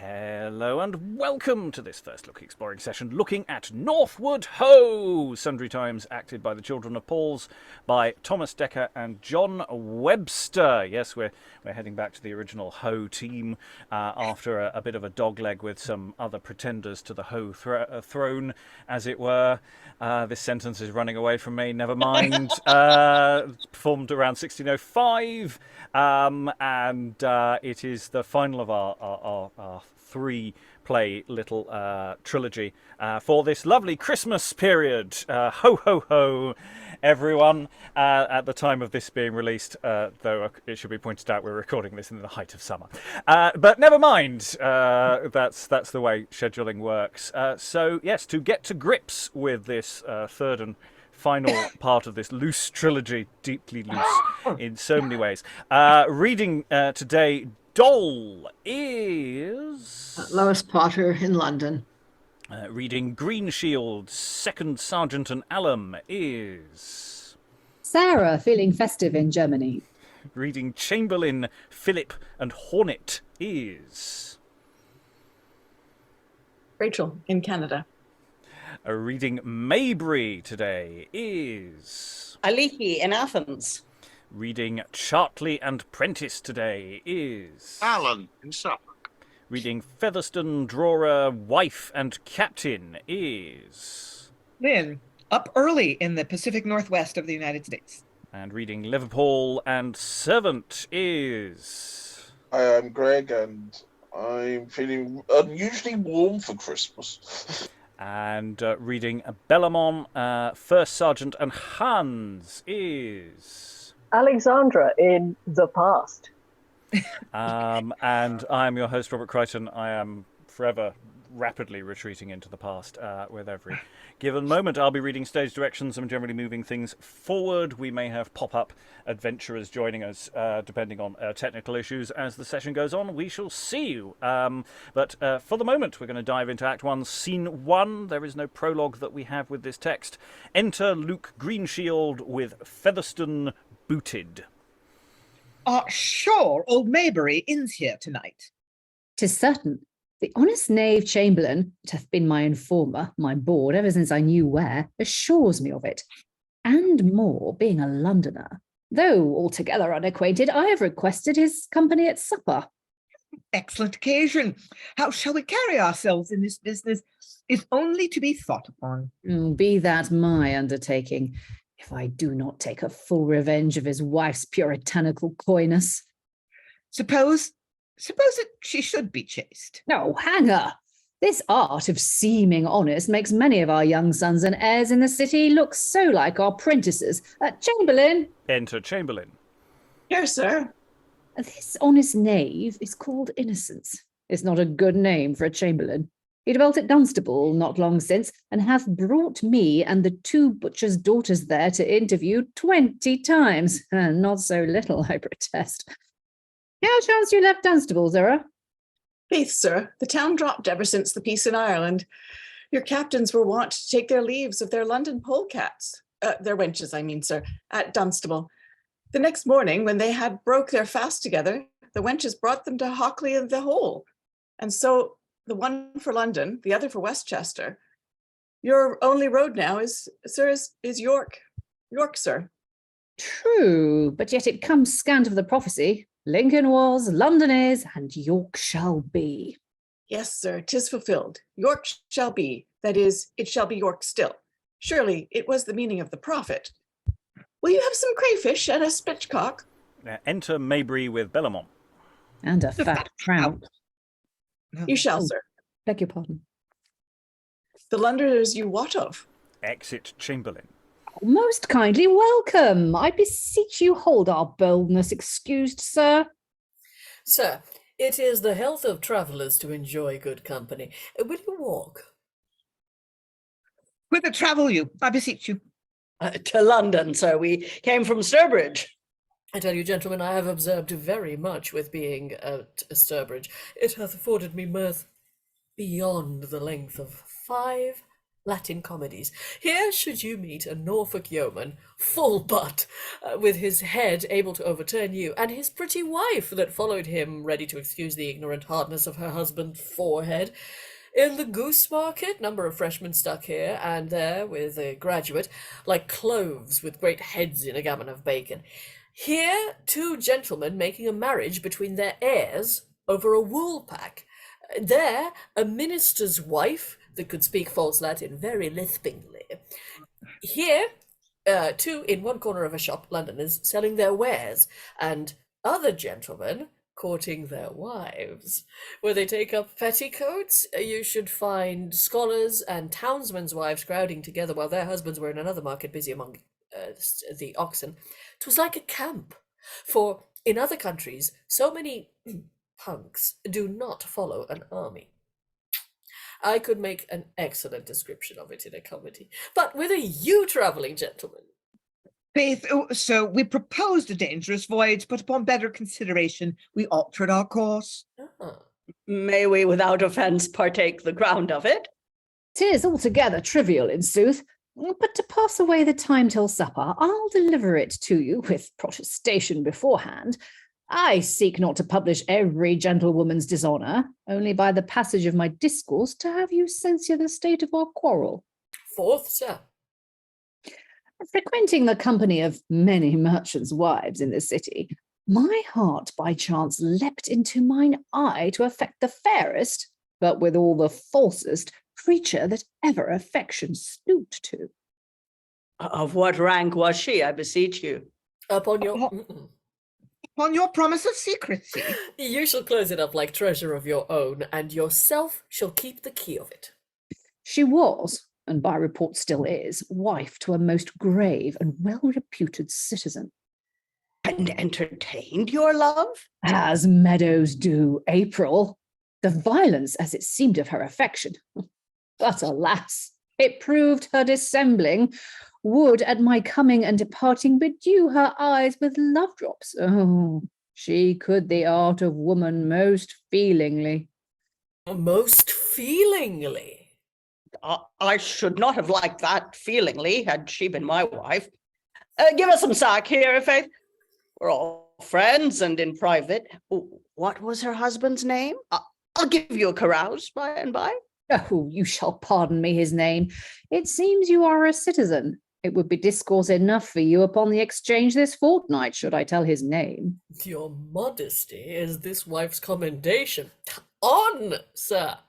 Hello and welcome to this first look exploring session looking at Northward Ho, sundry times acted by the Children of Paul's by Thomas Dekker and John Webster. Yes, we're heading back to the original Ho team after a bit of a dogleg with some other pretenders to the Ho throne, as it were. This sentence is running away from me, never mind. Performed around 1605, and it is the final of our three-play little trilogy for this lovely Christmas period. Ho, ho, ho, everyone. At the time of this being released, though it should be pointed out we're recording this in the height of summer. But never mind, that's the way scheduling works. So, yes, to get to grips with this third and final part of this loose trilogy, deeply loose in so many ways. Reading today, Doll is... Lois Potter in London. Reading Greenshield, Second Sergeant and Allum is... Sarah, feeling festive in Germany. Reading Chamberlain, Philip and Hornet is... Rachel in Canada. Reading Mayberry today is... Aliki in Athens. Reading Chartley and Prentice today is... Alan in Suffolk. Reading Featherstone, Drawer, Wife and Captain is... Lynn, up early in the Pacific Northwest of the United States. And reading Leverpool and Servant is... Hi, I'm Greg, and I'm feeling unusually warm for Christmas. And reading Bellamont, First Sergeant and Hans is... Alexandra in the past. And I am your host, Robert Crighton. I am forever rapidly retreating into the past with every given moment. I'll be reading stage directions and generally moving things forward. We may have pop-up adventurers joining us depending on technical issues as the session goes on. We shall see you. But for the moment, we're going to dive into Act 1, Scene 1. There is no prologue that we have with this text. Enter Luke Greenshield with Featherstone booted. Sure, old Mayberry in's here tonight. 'Tis certain. The honest knave Chamberlain, that hath been my informer, my board, ever since I knew where, assures me of it. And more, being a Londoner. Though altogether unacquainted, I have requested his company at supper. Excellent occasion. How shall we carry ourselves in this business is only to be thought upon. Be that my undertaking, if I do not take a full revenge of his wife's puritanical coyness. Suppose that she should be chaste. No, hang her! This art of seeming honest makes many of our young sons and heirs in the city look so like our prentices. Chamberlain! Enter Chamberlain. Here, sir. This honest knave is called Innocence. It's not a good name for a chamberlain. He dwelt at Dunstable not long since, and hath brought me and the two butchers' daughters there to interview 20 times. Not so little, I protest. How chance you left Dunstable, Zara? Faith, sir, the town dropped ever since the peace in Ireland. Your captains were wont to take their leaves of their London polecats, their wenches, I mean, sir, at Dunstable. The next morning, when they had broke their fast together, the wenches brought them to Hockley and the Hole. And so the one for London, the other for Westchester. Your only road now is York. York, sir. True, but yet it comes scant of the prophecy. Lincoln was, London is, and York shall be. Yes, sir, 'tis fulfilled. York shall be, that is, it shall be York still. Surely it was the meaning of the prophet. Will you have some crayfish and a spitchcock? Enter Mayberry with Bellamont. And a fat trout. You shall, sir. Beg your pardon. The Londoners you wot of. Exit Chamberlain. Most kindly welcome. I beseech you hold our boldness excused, sir. Sir, it is the health of travellers to enjoy good company. Will you walk? Whither travel you, I beseech you? To London, sir. We came from Sturbridge. I tell you, gentlemen, I have observed very much with being at Sturbridge. It hath afforded me mirth beyond the length of 5 Latin comedies. Here should you meet a Norfolk yeoman, full butt, with his head able to overturn you, and his pretty wife that followed him, ready to excuse the ignorant hardness of her husband's forehead. In the goose market, number of freshmen stuck here and there with a graduate, like cloves with great heads in a gammon of bacon. Here, two gentlemen making a marriage between their heirs over a wool pack. There, a minister's wife that could speak false Latin very lispingly. Here, two in one corner of a shop, Londoners, selling their wares, and other gentlemen courting their wives. Where they take up petticoats, you should find scholars and townsmen's wives crowding together while their husbands were in another market busy among the oxen. 'Twas like a camp, for in other countries so many punks do not follow an army. I could make an excellent description of it in a comedy. But whither you travelling, gentlemen? Faith, so we proposed a dangerous voyage, but upon better consideration, we altered our course. May we, without offence, partake the ground of it? 'Tis altogether trivial, in sooth. But to pass away the time till supper, I'll deliver it to you with protestation beforehand. I seek not to publish every gentlewoman's dishonour, only by the passage of my discourse to have you censure the state of our quarrel. Forth, sir. Frequenting the company of many merchants' wives in the city, my heart by chance leapt into mine eye to affect the fairest, but withal the falsest, creature that ever affection stooped to. Of what rank was she, I beseech you? Upon your... Upon your promise of secrecy. You shall close it up like treasure of your own, and yourself shall keep the key of it. She was, and by report still is, wife to a most grave and well-reputed citizen. And entertained your love? As meadows do April. The violence, as it seemed, of her affection. But alas, it proved her dissembling, would at my coming and departing bedew her eyes with love drops. Oh, she could the art of woman most feelingly. Most feelingly? I should not have liked that feelingly, had she been my wife. Give us some sack here, Faith. We're all friends and in private. What was her husband's name? I'll give you a carouse by and by. Oh, you shall pardon me his name. It seems you are a citizen. It would be discourse enough for you upon the exchange this fortnight, should I tell his name. Your modesty is this wife's commendation. On, sir!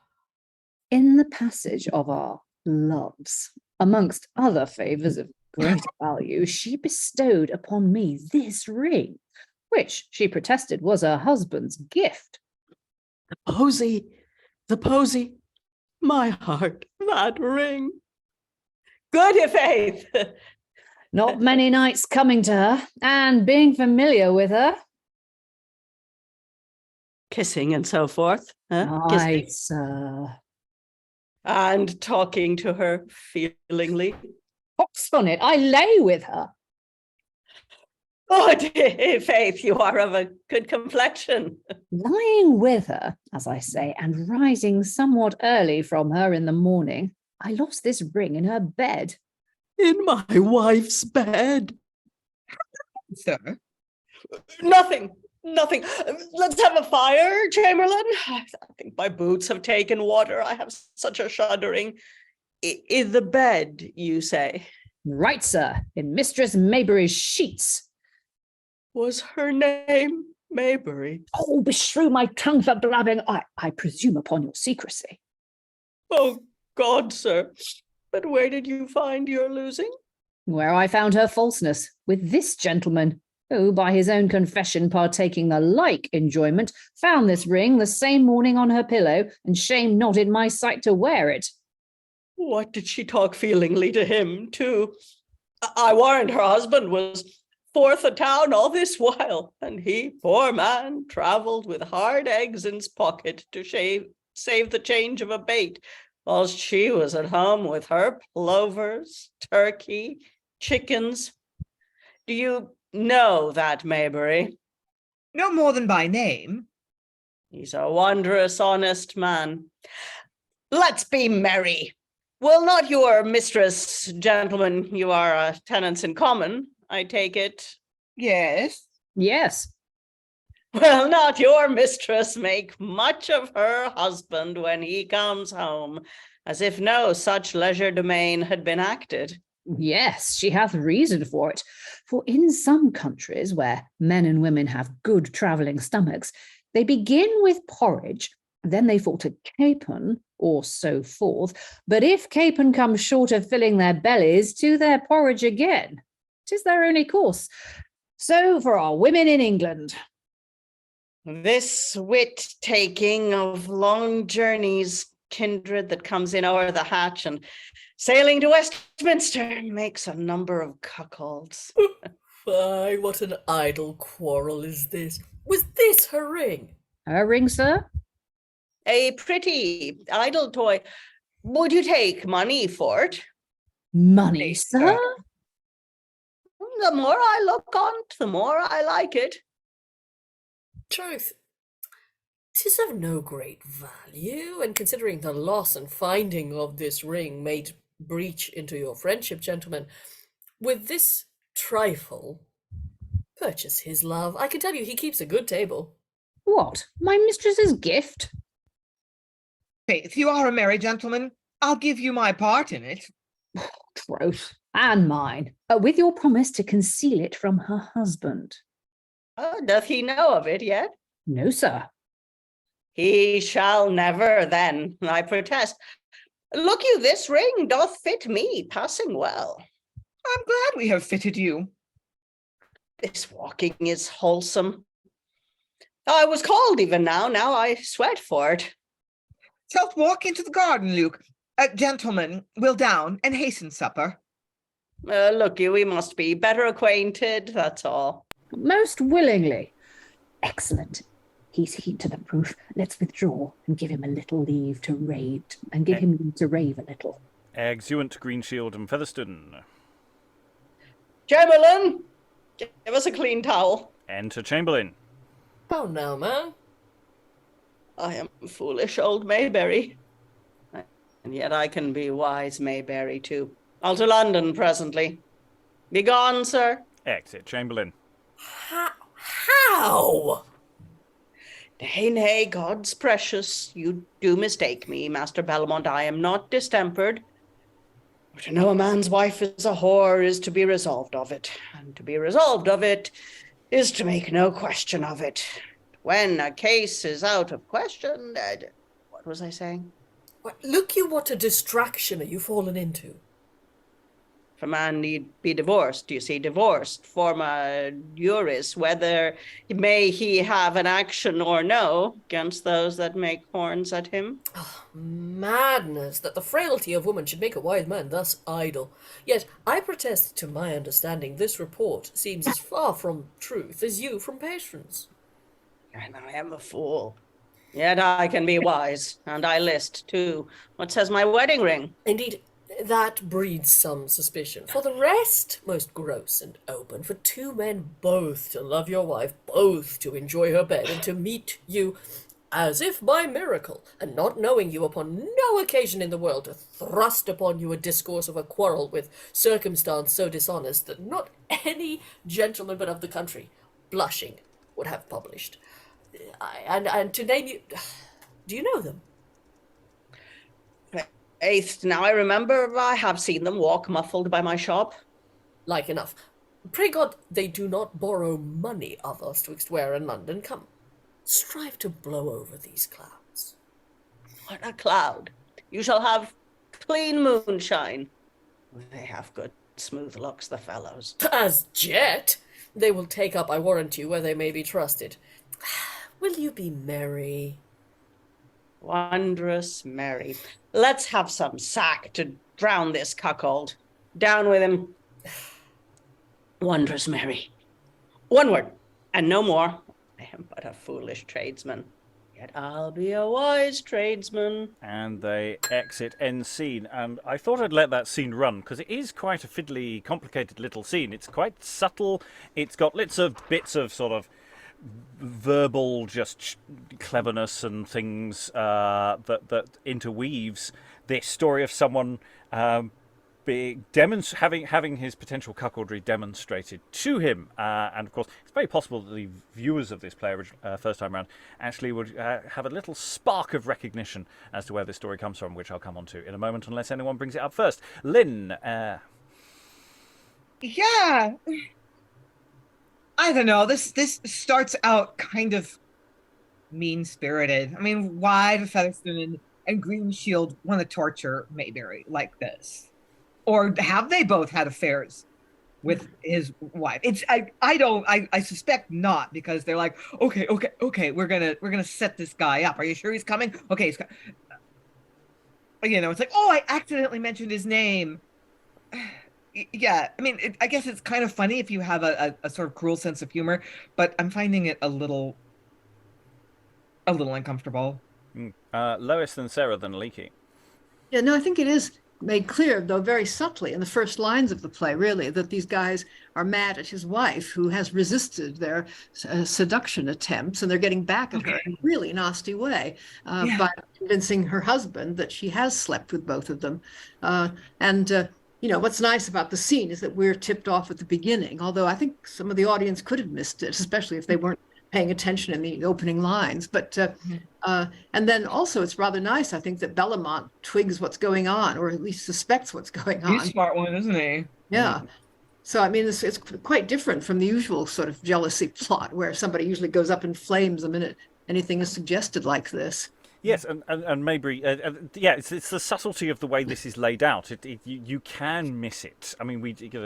In the passage of our loves, amongst other favours of great value, she bestowed upon me this ring, which she protested was her husband's gift. The posy, my heart, that ring. Good, Faith. Not many nights coming to her, and being familiar with her. Kissing and so forth. Huh? Aye, sir. And talking to her feelingly. Pox on it, I lay with her. Oh, dear Faith, you are of a good complexion. Lying with her, as I say, and rising somewhat early from her in the morning, I lost this ring in her bed. In my wife's bed? Sir? Nothing. Let's have a fire, Chamberlain. I think my boots have taken water. I have such a shuddering. In the bed, you say? Right, sir, in Mistress Mayberry's sheets. Was her name Mayberry? Oh, beshrew my tongue for blabbing. I presume upon your secrecy. Oh, God, sir. But where did you find your losing? Where I found her falseness, with this gentleman, who, by his own confession, partaking the like enjoyment, found this ring the same morning on her pillow, and shamed not in my sight to wear it. What did she talk feelingly to him, too? I warrant her husband was forth of town all this while, and he, poor man, travelled with hard eggs in his pocket to save the change of a bait, whilst she was at home with her plovers, turkey, chickens. Do you know that Mayberry? No more than by name. He's a wondrous honest man. Let's be merry. Well, not your mistress, gentlemen. You are tenants in common, I take it. Yes. Yes. Well, not your mistress make much of her husband when he comes home, as if no such legerdemain had been acted. Yes, she hath reason for it. For in some countries where men and women have good travelling stomachs, they begin with porridge, then they fall to capon, or so forth. But if capon comes short of filling their bellies, to their porridge again. 'Tis their only course. So for our women in England. This wit-taking of long journeys, kindred that comes in o'er the hatch and sailing to Westminster makes a number of cuckolds. Fie, what an idle quarrel is this? Was this her ring? Her ring, sir? A pretty idle toy. Would you take money for it? Money, sir? The more I look on't, the more I like it. Troth, 'tis of no great value, and considering the loss and finding of this ring made breach into your friendship, gentlemen, with this trifle, purchase his love. I can tell you he keeps a good table. What, my mistress's gift? Faith, you are a merry gentleman. I'll give you my part in it. Troth, and mine, with your promise to conceal it from her husband. Doth he know of it yet? No, sir. He shall never then, I protest. Look you, this ring doth fit me passing well. I'm glad we have fitted you. This walking is wholesome. I was cold even now I sweat for it. Shalt walk into the garden, Luke. Gentlemen, we'll down and hasten supper. Look you, we must be better acquainted, that's all. Most willingly. Excellent. He's heat to the proof. Let's withdraw and give him a little leave to rave, and give him leave to rave a little. Exeunt Greenshield and Featherstone. Chamberlain, give us a clean towel. Enter Chamberlain. How now, man? I am foolish old Mayberry. And yet I can be wise Mayberry too. I'll to London presently. Be gone, sir. Exit Chamberlain. How? Nay, God's precious. You do mistake me, Master Bellamont. I am not distempered. To know a man's wife is a whore is to be resolved of it. And to be resolved of it is to make no question of it. When a case is out of question, what was I saying? Look you, what a distraction are you fallen into. If a man need be divorced, you see, divorced, forma juris, whether may he have an action or no against those that make horns at him. Oh, madness, that the frailty of woman should make a wise man thus idle. Yet I protest, to my understanding, this report seems as far from truth as you from patience. And I am a fool. Yet I can be wise, and I list, too. What says my wedding ring? Indeed, that breeds some suspicion. For the rest, most gross and open, for two men both to love your wife, both to enjoy her bed, and to meet you as if by miracle, and not knowing you upon no occasion in the world, to thrust upon you a discourse of a quarrel with circumstance so dishonest that not any gentleman but of the country, blushing, would have published. And to name you, do you know them? Eighth, now I remember I have seen them walk muffled by my shop. Like enough. Pray God they do not borrow money of us twixt where in London. Come, strive to blow over these clouds. What a cloud! You shall have clean moonshine. They have good smooth looks, the fellows. As jet, they will take up, I warrant you, where they may be trusted. Will you be merry? Wondrous merry. Let's have some sack to drown this cuckold. Down with him. Wondrous merry. One word, and no more. I am but a foolish tradesman. Yet I'll be a wise tradesman. And they exit end scene. And I thought I'd let that scene run, because it is quite a fiddly, complicated little scene. It's quite subtle. It's got lots of bits of sort of verbal just cleverness and things that interweaves this story of someone having his potential cuckoldry demonstrated to him, and of course it's very possible that the viewers of this play first time around actually would have a little spark of recognition as to where this story comes from, which I'll come on to in a moment, unless anyone brings it up first. Lynn. Yeah, I don't know. This starts out kind of mean-spirited. I mean, why do Featherstone and Greenshield want to torture Mayberry like this? Or have they both had affairs with his wife? I suspect not, because they're like, okay, we're gonna set this guy up. Are you sure he's coming? Okay, he's it's like, oh, I accidentally mentioned his name. Yeah, I mean, I guess it's kind of funny if you have a sort of cruel sense of humor, but I'm finding it a little uncomfortable. Lois, then Sarah, then Aliki. Yeah, no, I think it is made clear, though very subtly in the first lines of the play, really, that these guys are mad at his wife, who has resisted their seduction attempts, and they're getting back at her in a really nasty way by convincing her husband that she has slept with both of them. What's nice about the scene is that we're tipped off at the beginning, although I think some of the audience could have missed it, especially if they weren't paying attention in the opening lines. But and then also it's rather nice, I think, that Bellamont twigs what's going on, or at least suspects what's going on. He's a smart one, isn't he? Yeah. So, I mean, it's quite different from the usual sort of jealousy plot where somebody usually goes up in flames the minute anything is suggested like this. Yes, and Mayberry, it's the subtlety of the way this is laid out. You can miss it. I mean,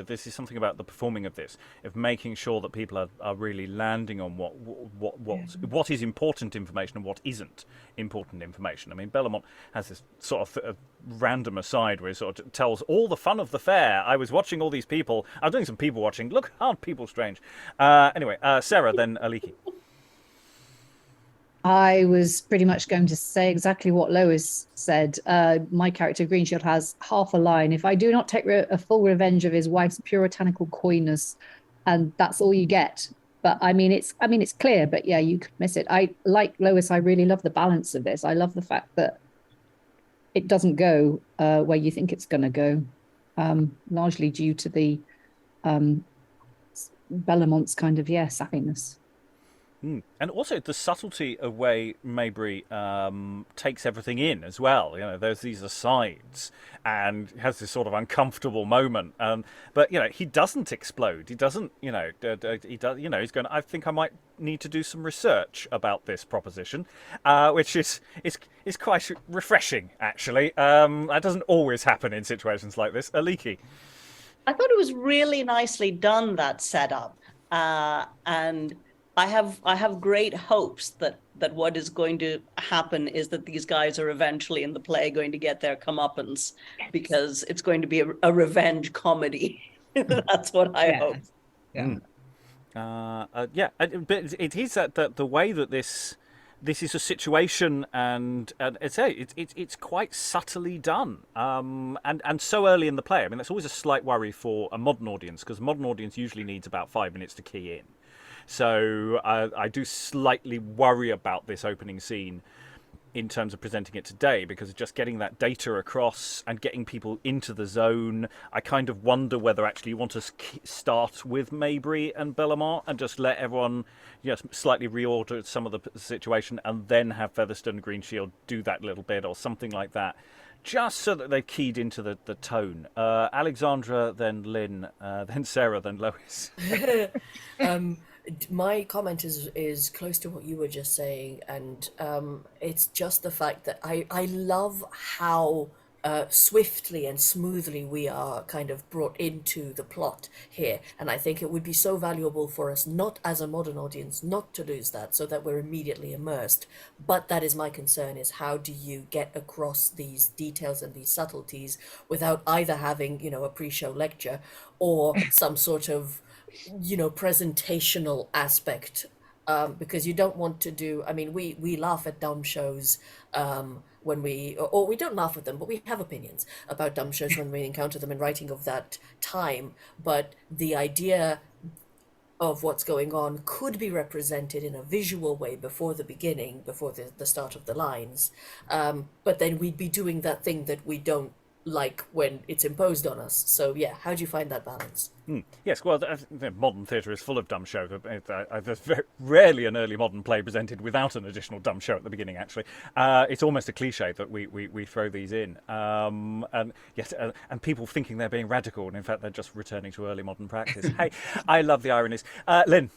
this is something about the performing of this, of making sure that people are really landing on what is important information and what isn't important information. I mean, Bellamont has this sort of random aside where he sort of tells all the fun of the fair. I was watching all these people. I was doing some people watching. Look, aren't people strange? Anyway, Sarah, then Aliki. I was pretty much going to say exactly what Lois said. My character, Greenshield, has half a line. If I do not take a full revenge of his wife's puritanical coyness, and that's all you get. But I mean, it's clear, but yeah, you could miss it. I like Lois. I really love the balance of this. I love the fact that it doesn't go where you think it's going to go, largely due to the Bellamont's kind of sapiness. And also the subtlety of way Mayberry takes everything in as well. There's these asides and has this sort of uncomfortable moment. But he doesn't explode. He doesn't. He does. He's going, I think I might need to do some research about this proposition, which is quite refreshing, actually. That doesn't always happen in situations like this. Aliki. I thought it was really nicely done, that setup, and I have great hopes that what is going to happen is that these guys are eventually in the play going to get their comeuppance, because it's going to be a revenge comedy. That's what I hope. Yeah. But it is that the way that this is a situation, and it's quite subtly done, and so early in the play. I mean, that's always a slight worry for a modern audience, because a modern audience usually needs about 5 minutes to key in. So I do slightly worry about this opening scene in terms of presenting it today, because just getting that data across and getting people into the zone. I kind of wonder whether actually you want to start with Mayberry and Bellamont and just let everyone slightly reorder some of the situation, and then have Featherstone and Greenshield do that little bit or something like that, just so that they've keyed into the tone. Alexandra, then Lynn, then Sarah, then Lois. My comment is close to what you were just saying, and it's just the fact that I love how swiftly and smoothly we are kind of brought into the plot here, and I think it would be so valuable for us, not as a modern audience, not to lose that, so that we're immediately immersed. But that is my concern, is how do you get across these details and these subtleties without either having a pre-show lecture or some sort of presentational aspect, because you don't want to do. I mean, we laugh at dumb shows when we don't laugh at them, but we have opinions about dumb shows when we encounter them in writing of that time. But the idea of what's going on could be represented in a visual way before the beginning, before the start of the lines. But then we'd be doing that thing that we don't like when it's imposed on us. So yeah, how do you find that balance? Yes, well, modern theatre is full of dumb show. There's very rarely an early modern play presented without an additional dumb show at the beginning, actually. It's almost a cliche that we throw these in. And people thinking they're being radical, and in fact they're just returning to early modern practice. Hey, I love the ironies. Lynn?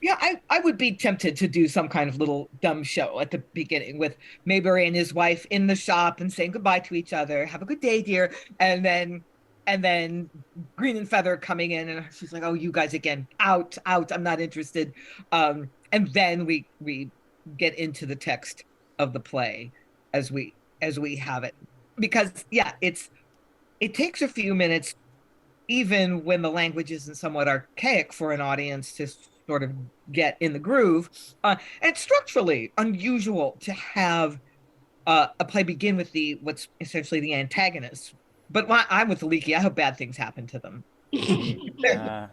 Yeah, I would be tempted to do some kind of little dumb show at the beginning with Mayberry and his wife in the shop and saying goodbye to each other. Have a good day, dear. And then Green and Feather coming in, and she's like, "Oh, you guys again? Out! I'm not interested." And then we get into the text of the play as we have it, because it takes a few minutes, even when the language isn't somewhat archaic, for an audience to sort of get in the groove. And it's structurally unusual to have a play begin with what's essentially the antagonist. But when I'm with Aliki, I hope bad things happen to them. They're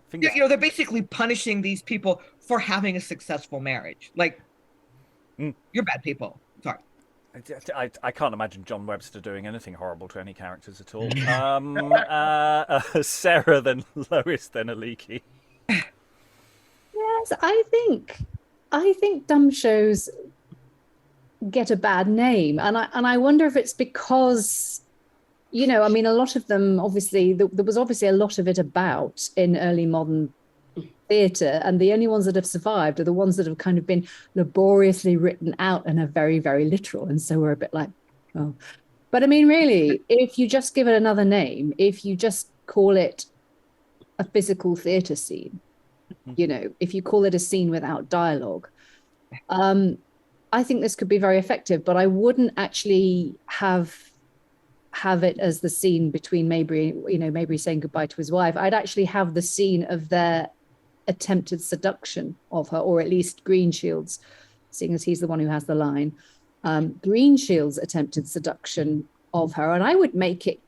basically punishing these people for having a successful marriage. Like, you're bad people. Sorry. I can't imagine John Webster doing anything horrible to any characters at all. Sarah, then Lois, then Aliki. Yes, I think dumb shows get a bad name, and I wonder if it's because, a lot of them, obviously, there was obviously a lot of it about in early modern theatre, and the only ones that have survived are the ones that have kind of been laboriously written out and are very, very literal, and so we're a bit like, oh. But I mean, really, if you just give it another name, if you just call it a physical theatre scene, if you call it a scene without dialogue, I think this could be very effective, but I wouldn't actually have it as the scene between Mayberry saying goodbye to his wife. I'd actually have the scene of their attempted seduction of her, or at least Greenshield's, seeing as he's the one who has the line, Greenshield's attempted seduction of her. And I would make it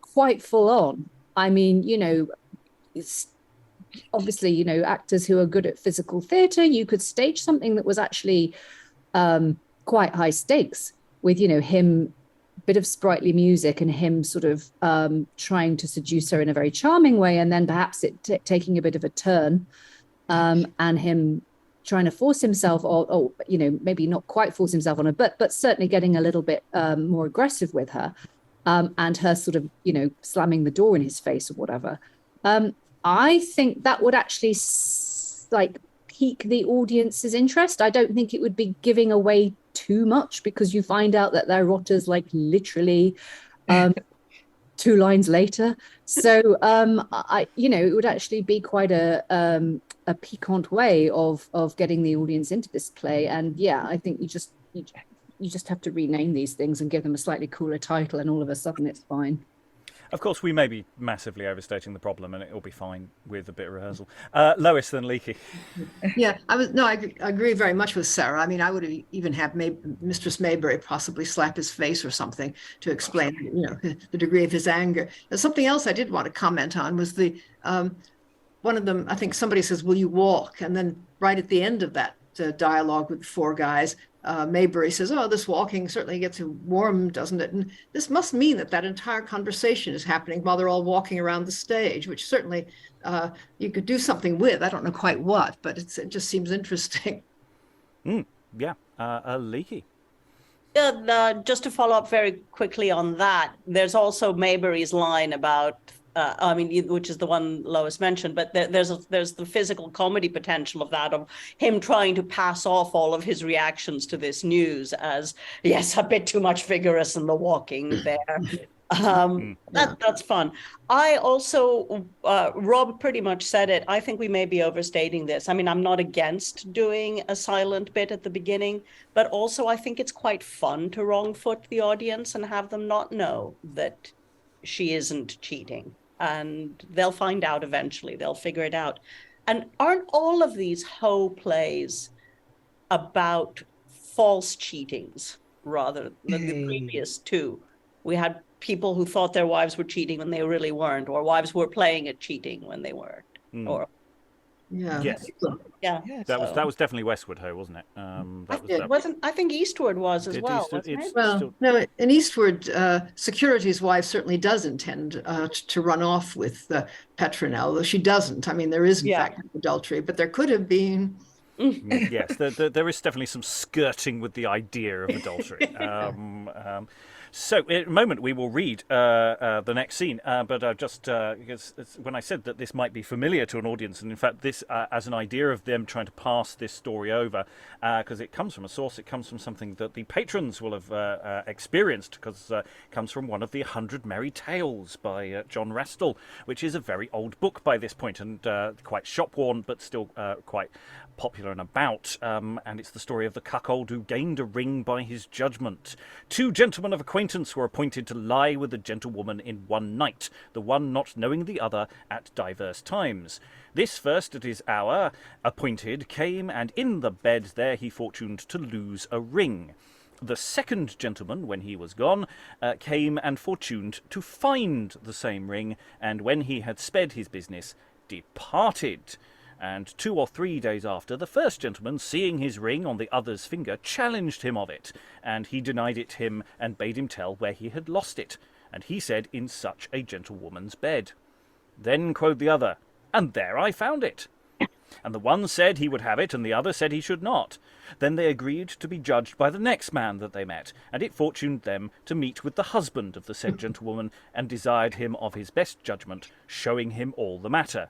quite full on. I mean, it's obviously, actors who are good at physical theatre, you could stage something that was actually quite high stakes with, him, bit of sprightly music and him sort of trying to seduce her in a very charming way, and then perhaps it taking a bit of a turn, and him trying to force himself, or maybe not quite force himself on her, but certainly getting a little bit more aggressive with her, and her sort of, slamming the door in his face or whatever. I think that would actually pique the audience's interest. I don't think it would be giving away too much, because you find out that their rotters literally 2 lines later. So it would actually be quite a piquant way of getting the audience into this play. And yeah, I think you just have to rename these things and give them a slightly cooler title, and all of a sudden it's fine. Of course, we may be massively overstating the problem, and it'll be fine with a bit of rehearsal. Lois, then Aliki. Yeah, I agree very much with Sarah. I mean, I would even have Mistress Mayberry possibly slap his face or something to explain, the degree of his anger. And something else I did want to comment on was one of them. I think somebody says, "Will you walk?" And then right at the end of that dialogue with the 4 guys, Mayberry says, "Oh, this walking certainly gets you warm, doesn't it?" And this must mean that entire conversation is happening while they're all walking around the stage, which certainly you could do something with. I don't know quite what, but it just seems interesting. Yeah, Aliki. Just to follow up very quickly on that, there's also Mayberry's line about, which is the one Lois mentioned, but there's the physical comedy potential of that, of him trying to pass off all of his reactions to this news as, yes, a bit too much vigorous in the walking there. That's fun. I also, Rob pretty much said it. I think we may be overstating this. I mean, I'm not against doing a silent bit at the beginning, but also I think it's quite fun to wrong foot the audience and have them not know that she isn't cheating. And they'll find out eventually. They'll figure it out. And aren't all of these Ho plays about false cheatings rather than the previous 2? We had people who thought their wives were cheating when they really weren't, or wives who were playing at cheating when they weren't. Or Yeah. Yes. Yeah. That so- was definitely Westward Ho, wasn't it? It wasn't. I think Eastward was as It well. is- Wasn't it's- it? Well, Still- no, in Eastward, Security's wife certainly does intend to run off with Petronelle, though she doesn't. I mean, there is, in Yeah. fact, adultery, but there could have been. Yes, there is definitely some skirting with the idea of adultery. So, in a moment, we will read the next scene. But just because when I said that this might be familiar to an audience, and in fact, this as an idea of them trying to pass this story over, because it comes from a source, it comes from something that the patrons will have experienced, because it comes from one of the 100 Merry Tales by John Rastall, which is a very old book by this point, and quite shop-worn, but still quite popular and about, and it's the story of the cuckold who gained a ring by his judgment. 2 gentlemen of acquaintance were appointed to lie with a gentlewoman in one night, the one not knowing the other at diverse times. This first at his hour appointed came, and in the bed there he fortuned to lose a ring. The second gentleman, when he was gone, came and fortuned to find the same ring, and when he had sped his business, departed. And 2 or 3 days after, the first gentleman, seeing his ring on the other's finger, challenged him of it, and he denied it him, and bade him tell where he had lost it. And he said, in such a gentlewoman's bed. Then quoth the other, and there I found it. And the one said he would have it, and the other said he should not. Then they agreed to be judged by the next man that they met, and it fortuned them to meet with the husband of the said gentlewoman, and desired him of his best judgment, showing him all the matter.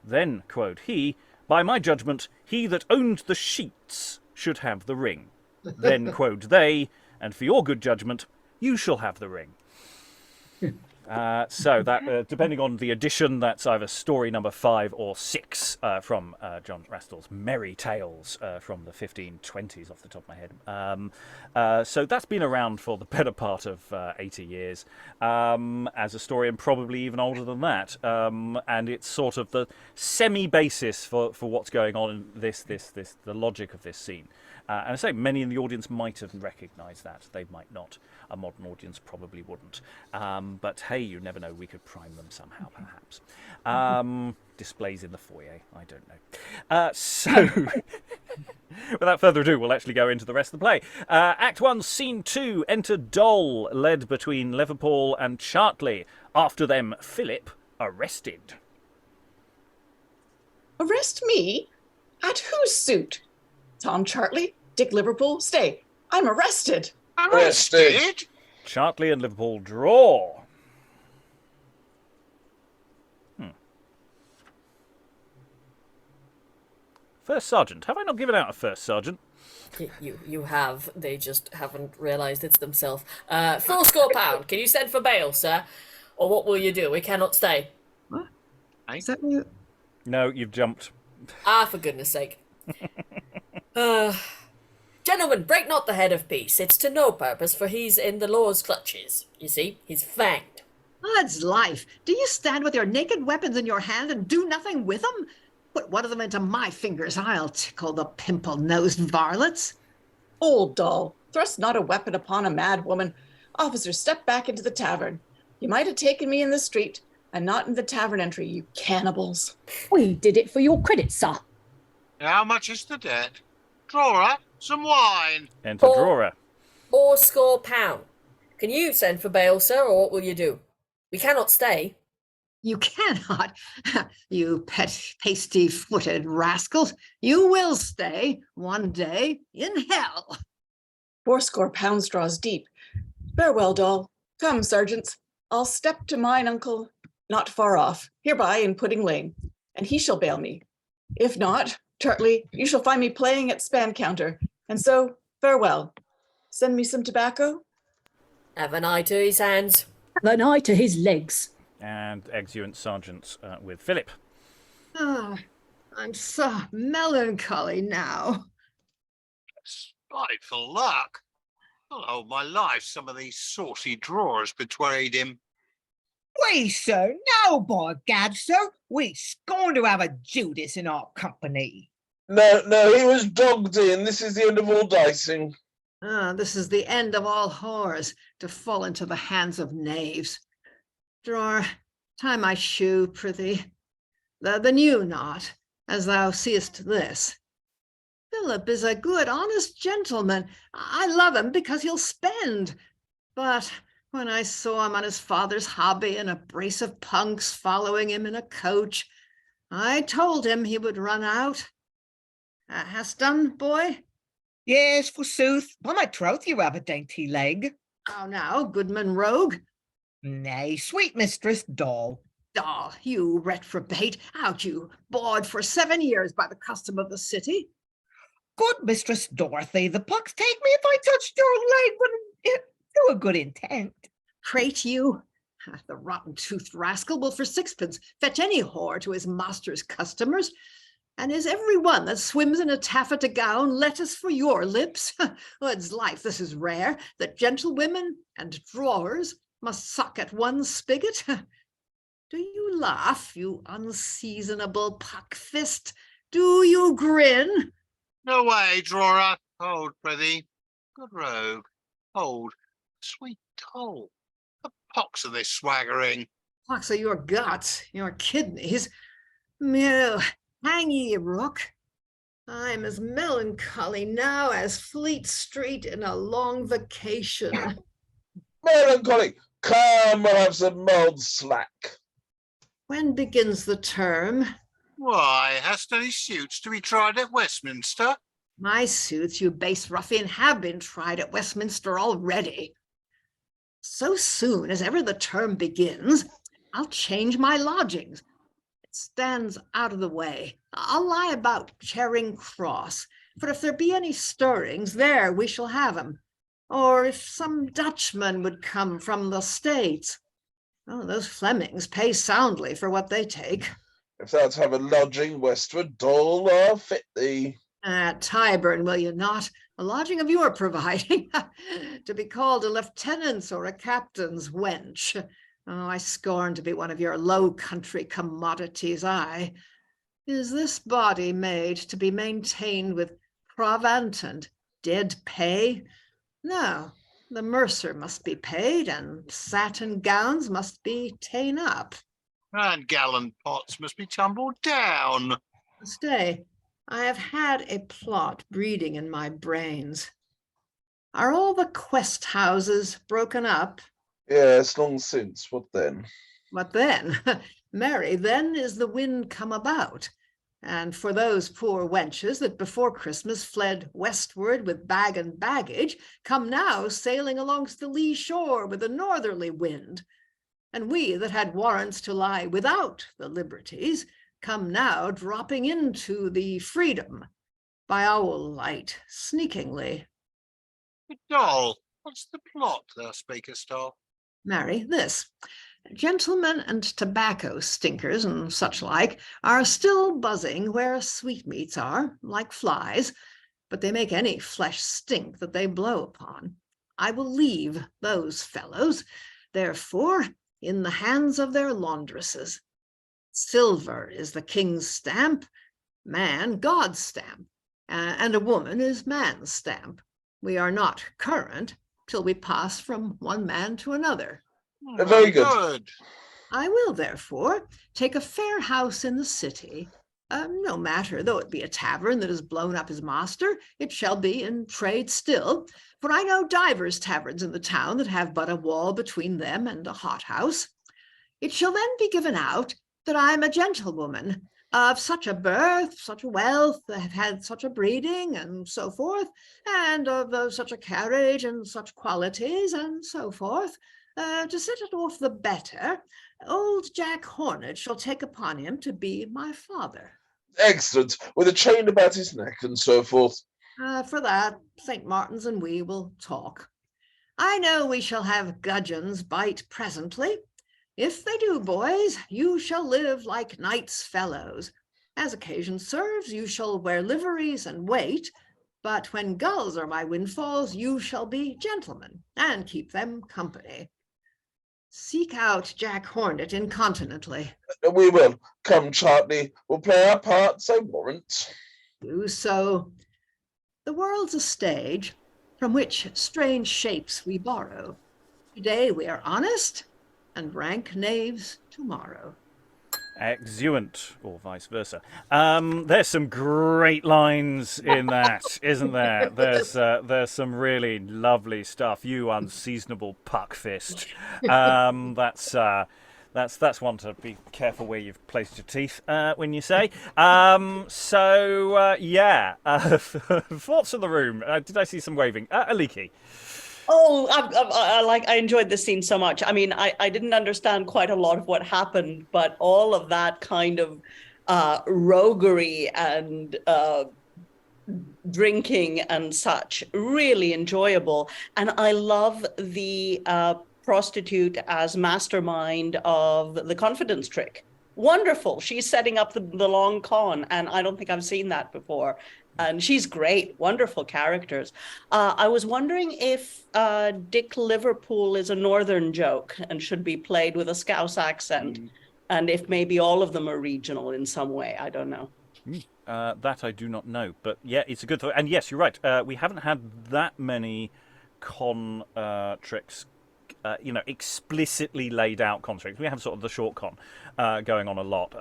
Then, quoth he, by my judgment, he that owned the sheets should have the ring. Then, quoth they, and for your good judgment, you shall have the ring. So that, depending on the edition, that's either story number 5 or 6 from John Rastall's Merry Tales from the 1520s, off the top of my head. So that's been around for the better part of 80 years as a story, and probably even older than that. And it's sort of the semi-basis for what's going on in the logic of this scene. And I say many in the audience might have recognised that. They might not. A modern audience probably wouldn't. But hey, you never know. We could prime them somehow, perhaps. Displays in the foyer. I don't know. So, without further ado, we'll actually go into the rest of the play. Act 1, Scene 2. Enter Doll, led between Leverpool and Chartley. After them, Philip, arrested. Arrest me? At whose suit? Tom Chartley? Dick Liverpool? Stay. I'm arrested. Arrested? Chartley and Liverpool draw. First Sergeant. Have I not given out a First Sergeant? You have. They just haven't realised it's themselves. £4 Can you send for bail, sir? Or what will you do? We cannot stay. What? Is that what you... No, you've jumped. For goodness sake. Gentlemen, break not the head of peace. It's to no purpose, for he's in the law's clutches. You see, he's fanged. Odds life. Do you stand with your naked weapons in your hand and do nothing with them? Put one of them into my fingers. I'll tickle the pimple-nosed varlets. Old Doll, thrust not a weapon upon a mad woman. Officer, step back into the tavern. You might have taken me in the street, and not in the tavern entry, you cannibals. We did it for your credit, sir. How much is the debt? Drawer, some wine. Enter drawer. £4. Can you send for bail, sir, or what will you do? We cannot stay. You cannot, you pasty-footed rascals. You will stay one day in hell. £4 draws deep. Farewell, Doll. Come, sergeants. I'll step to mine uncle, not far off, hereby in Pudding Lane, and he shall bail me. If not, Chartley, you shall find me playing at span counter, and so farewell. Send me some tobacco. Have an eye to his hands. Have an eye to his legs. And exeunt Sergeant with Philip. Oh, I'm so melancholy now. Spiteful luck. Well, all my life, some of these saucy drawers betrayed him. We, sir, no, by gad, sir. We scorn to have a Judas in our company. No, he was dogged in. This is the end of all dicing. This is the end of all whores, to fall into the hands of knaves. Drawer, tie my shoe, prithee. The new knot, as thou seest this. Philip is a good, honest gentleman. I love him because he'll spend. But when I saw him on his father's hobby and a brace of punks following him in a coach, I told him he would run out. Hast done, boy? Yes, forsooth. By my troth, you have a dainty leg. How now, goodman rogue? Nay, sweet mistress doll. Doll, you reprobate, out you, bawd for 7 years by the custom of the city. Good Mistress Dorothy, the pucks take me if I touched your leg, but to a good intent. Prate you? The rotten-toothed rascal will for sixpence fetch any whore to his master's customers. And is every one that swims in a taffeta gown lettuce for your lips? Odds life, this is rare, that gentlewomen and drawers must suck at one spigot. Do you laugh, you unseasonable puck-fist? Do you grin? No way, drawer. Hold, prithee. Good rogue. Hold. Sweet toll. The pox of this swaggering. Pox are your guts, your kidneys. Mew, hang ye, rook. I'm as melancholy now as Fleet Street in a long vacation. Melancholy! Come, we'll have some mulled slack. When begins the term? Why, hast any suits to be tried at Westminster? My suits, you base ruffian, have been tried at Westminster already. So soon as ever the term begins, I'll change my lodgings. It stands out of the way. I'll lie about Charing Cross, for if there be any stirrings, there we shall have 'em. Or if some Dutchman would come from the States. Oh, those Flemings pay soundly for what they take. If thou'lt have a lodging westward, doll, I'll fit thee. At Tyburn, will you not? A lodging of your providing, to be called a lieutenant's or a captain's wench. Oh, I scorn to be one of your low country commodities, I. Is this body made to be maintained with provant and dead pay? No, the mercer must be paid, and satin gowns must be ta'en up. And gallant pots must be tumbled down. Stay, I have had a plot breeding in my brains. Are all the quest houses broken up? Yes, long since. What then? What then? Marry, then is the wind come about. And for those poor wenches that before Christmas fled westward with bag and baggage, come now sailing alongst the lee shore with a northerly wind. And we that had warrants to lie without the liberties, come now dropping into the freedom by owl light, sneakingly. But doll, what's the plot thou speakest of? Marry, this. Gentlemen and tobacco stinkers and such like are still buzzing where sweetmeats are, like flies, but they make any flesh stink that they blow upon. I will leave those fellows, therefore, in the hands of their laundresses. Silver is the king's stamp, man God's stamp, and a woman is man's stamp. We are not current till we pass from one man to another. Very good. I will, therefore, take a fair house in the city. No matter, though it be a tavern that has blown up his master, it shall be in trade still, for I know divers taverns in the town that have but a wall between them and a hothouse. It shall then be given out that I am a gentlewoman of such a birth, such a wealth, have had such a breeding, and so forth, and of such a carriage and such qualities, and so forth. To set it off the better, old Jack Hornet shall take upon him to be my father. Excellent, with a chain about his neck and so forth. For that, St. Martin's and we will talk. I know we shall have gudgeons bite presently. If they do, boys, you shall live like knights' fellows. As occasion serves, you shall wear liveries and wait, but when gulls are my windfalls, you shall be gentlemen and keep them company. Seek out Jack Hornet incontinently. We will. Come, Chartley, we'll play our parts, I warrant. Do so. The world's a stage from which strange shapes we borrow. Today we are honest, and rank knaves tomorrow. Exeunt, or vice versa. There's some great lines in that, isn't there? There's some really lovely stuff. You unseasonable puckfist. That's one to be careful where you've placed your teeth when you say. Thoughts of the room. Did I see some waving? Aliki. Oh, I enjoyed this scene so much. I mean, I didn't understand quite a lot of what happened, but all of that kind of roguery and drinking and such, really enjoyable. And I love the prostitute as mastermind of the confidence trick. Wonderful. She's setting up the long con, and I don't think I've seen that before. And she's great, wonderful characters. I was wondering if Dick Leverpool is a northern joke and should be played with a Scouse accent, and if maybe all of them are regional in some way. I don't know. That I do not know, but yeah, it's a good thought. And yes, you're right. We haven't had that many con tricks. Explicitly laid out con tricks. We have sort of the short con going on a lot,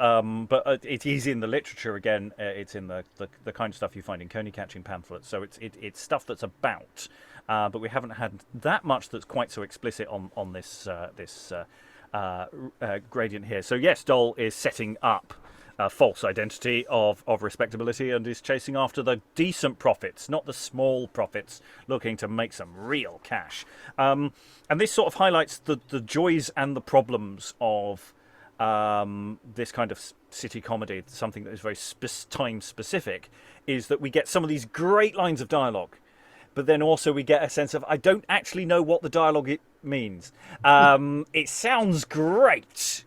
but it is in the literature again. It's in the kind of stuff you find in coney catching pamphlets. So it's stuff that's about, but we haven't had that much that's quite so explicit on this gradient here. So yes, Dole is setting up a false identity of respectability and is chasing after the decent profits, not the small profits, looking to make some real cash. And this sort of highlights the joys and the problems of this kind of city comedy. Something that is very time specific is that we get some of these great lines of dialogue, but then also we get a sense of, I don't actually know what the dialogue means. It sounds great,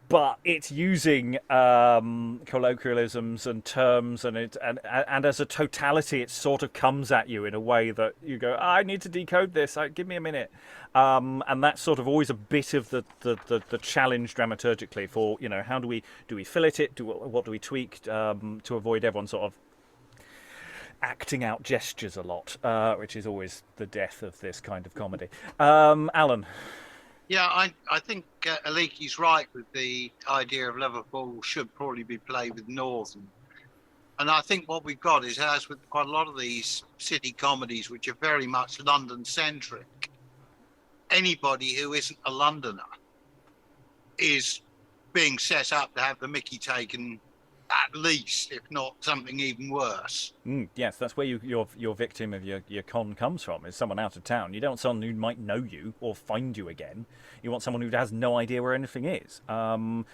but it's using colloquialisms and terms, and as a totality, it sort of comes at you in a way that you go, I need to decode this. Give me a minute. And that's sort of always a bit of the challenge dramaturgically for, how do we fillet it? What do we tweak to avoid everyone sort of acting out gestures a lot, which is always the death of this kind of comedy. Alan. Yeah, I think Aliki's right with the idea of Liverpool should probably be played with Northern. And I think what we've got is, as with quite a lot of these city comedies, which are very much London-centric, anybody who isn't a Londoner is being set up to have the mickey taken, at least, if not something even worse. Yes, that's where your victim of your con comes from, is someone out of town. You don't want someone who might know you or find you again. You want someone who has no idea where anything is. And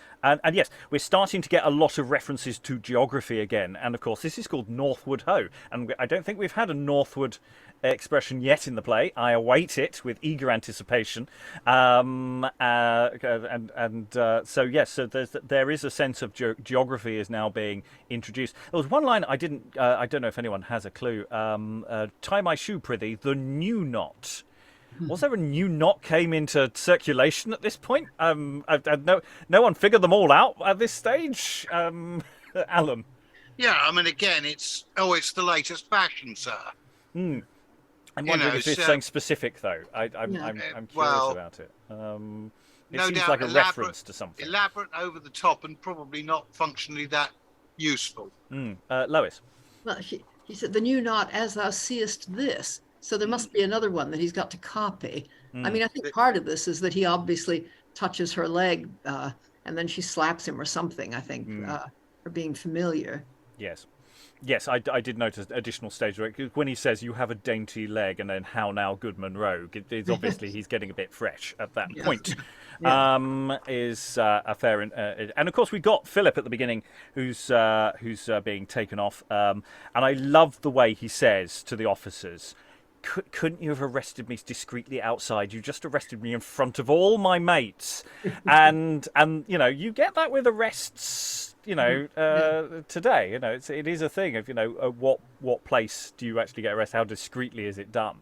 yes, we're starting to get a lot of references to geography again. And of course, this is called Northward Ho. And I don't think we've had a Northward expression yet in the play. I await it with eager anticipation. So yes, so there is a sense of geography is now being introduced. There was one line I don't know if anyone has a clue. Tie my shoe, prithee, the new knot. Was there a new knot came into circulation at this point? No one figured them all out at this stage. Allum. Yeah, I mean, again, it's the latest fashion, sir. I'm wondering if it's something specific, though. I'm curious about it. It seems like a reference to something. Elaborate, over the top, and probably not functionally that useful. Lois. Well, he said, the new knot, as thou seest this. So there must be another one that he's got to copy. I mean, I think part of this is that he obviously touches her leg and then she slaps him or something, I think, for being familiar. Yes. Yes, I did notice additional stage work. When he says, you have a dainty leg, and then how now, Goodman Rogue, it's obviously he's getting a bit fresh at that point. Is a fair... and of course, we got Philip at the beginning, who's being taken off. And I love the way he says to the officers, couldn't you have arrested me discreetly outside? You just arrested me in front of all my mates. and you get that with arrests, today. It is a thing of, what place do you actually get arrested? How discreetly is it done?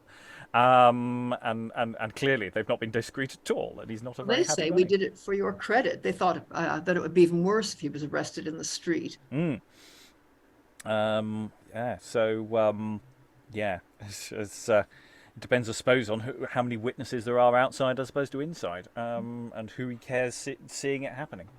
And clearly they've not been discreet at all, and he's not a very happy They say we did it for your credit. They thought that it would be even worse if he was arrested in the street. It depends, I suppose, on how many witnesses there are outside as opposed to inside, and who he cares seeing it happening.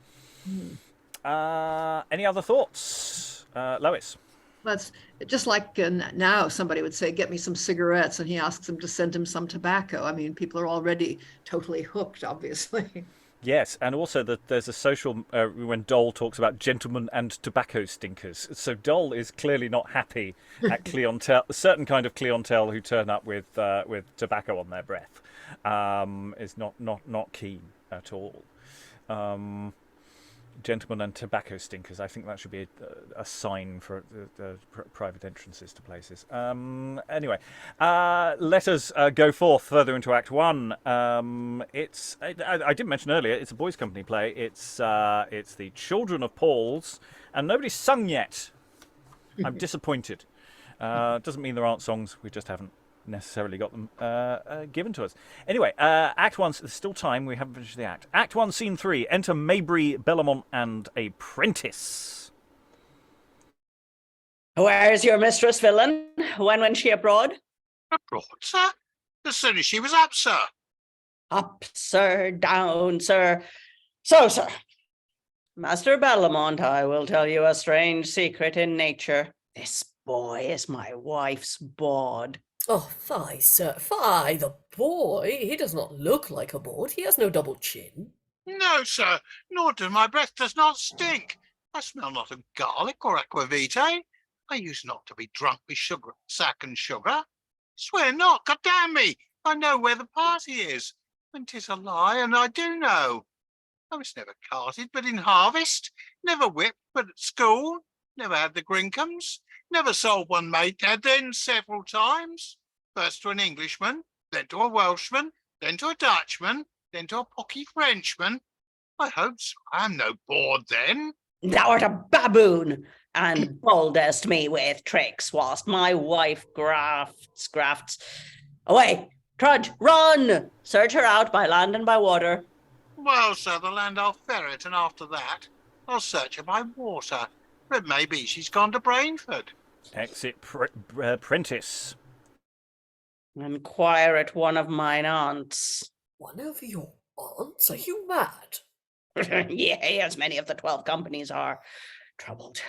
Any other thoughts? Lois? That's just like now somebody would say, get me some cigarettes, and he asks them to send him some tobacco. I mean, people are already totally hooked, obviously. Yes, and also that there's a social when Dole talks about gentlemen and tobacco stinkers. So Dole is clearly not happy at clientele, a certain kind of clientele who turn up with tobacco on their breath. Is not keen at all. Gentlemen and tobacco stinkers. I think that should be a sign for private entrances to places. Anyway, let us go forth further into Act 1. I did mention earlier, it's a boys' company play. It's the Children of Paul's, and nobody's sung yet. I'm disappointed. Doesn't mean there aren't songs. We just haven't necessarily got them given to us. Anyway, Act 1, there's still time, we haven't finished the act. Act 1, Scene 3, enter Mayberry, Bellamont and a Prentice. Where's your mistress, villain? When she abroad? Abroad, sir? As soon as she was up, sir. Up, sir, down, sir. So, sir, Master Bellamont, I will tell you a strange secret in nature. This boy is my wife's bawd. Oh, fie, sir, fie, the boy. He does not look like a bawd. He has no double chin. No, sir, nor do my breath does not stink. I smell not of garlic or aquavitae. I used not to be drunk with sugar, sack and sugar. Swear not, God damn me, I know where the party is. And 'tis a lie, and I do know. I was never carted but in harvest, never whipped but at school, never had the Grincomes, never sold one mate had then several times. First to an Englishman, then to a Welshman, then to a Dutchman, then to a pocky Frenchman. I hope so. I am no bawd then. Thou art a baboon, and boldest me with tricks, whilst my wife grafts. Away, trudge, run! Search her out by land and by water. Well, sir, the land I'll ferret, and after that I'll search her by water. But maybe she's gone to Brainford. Exit Prentice. Inquire at one of mine aunts. One of your aunts? Are you mad? Yea, as many of the 12 companies are. Troubled.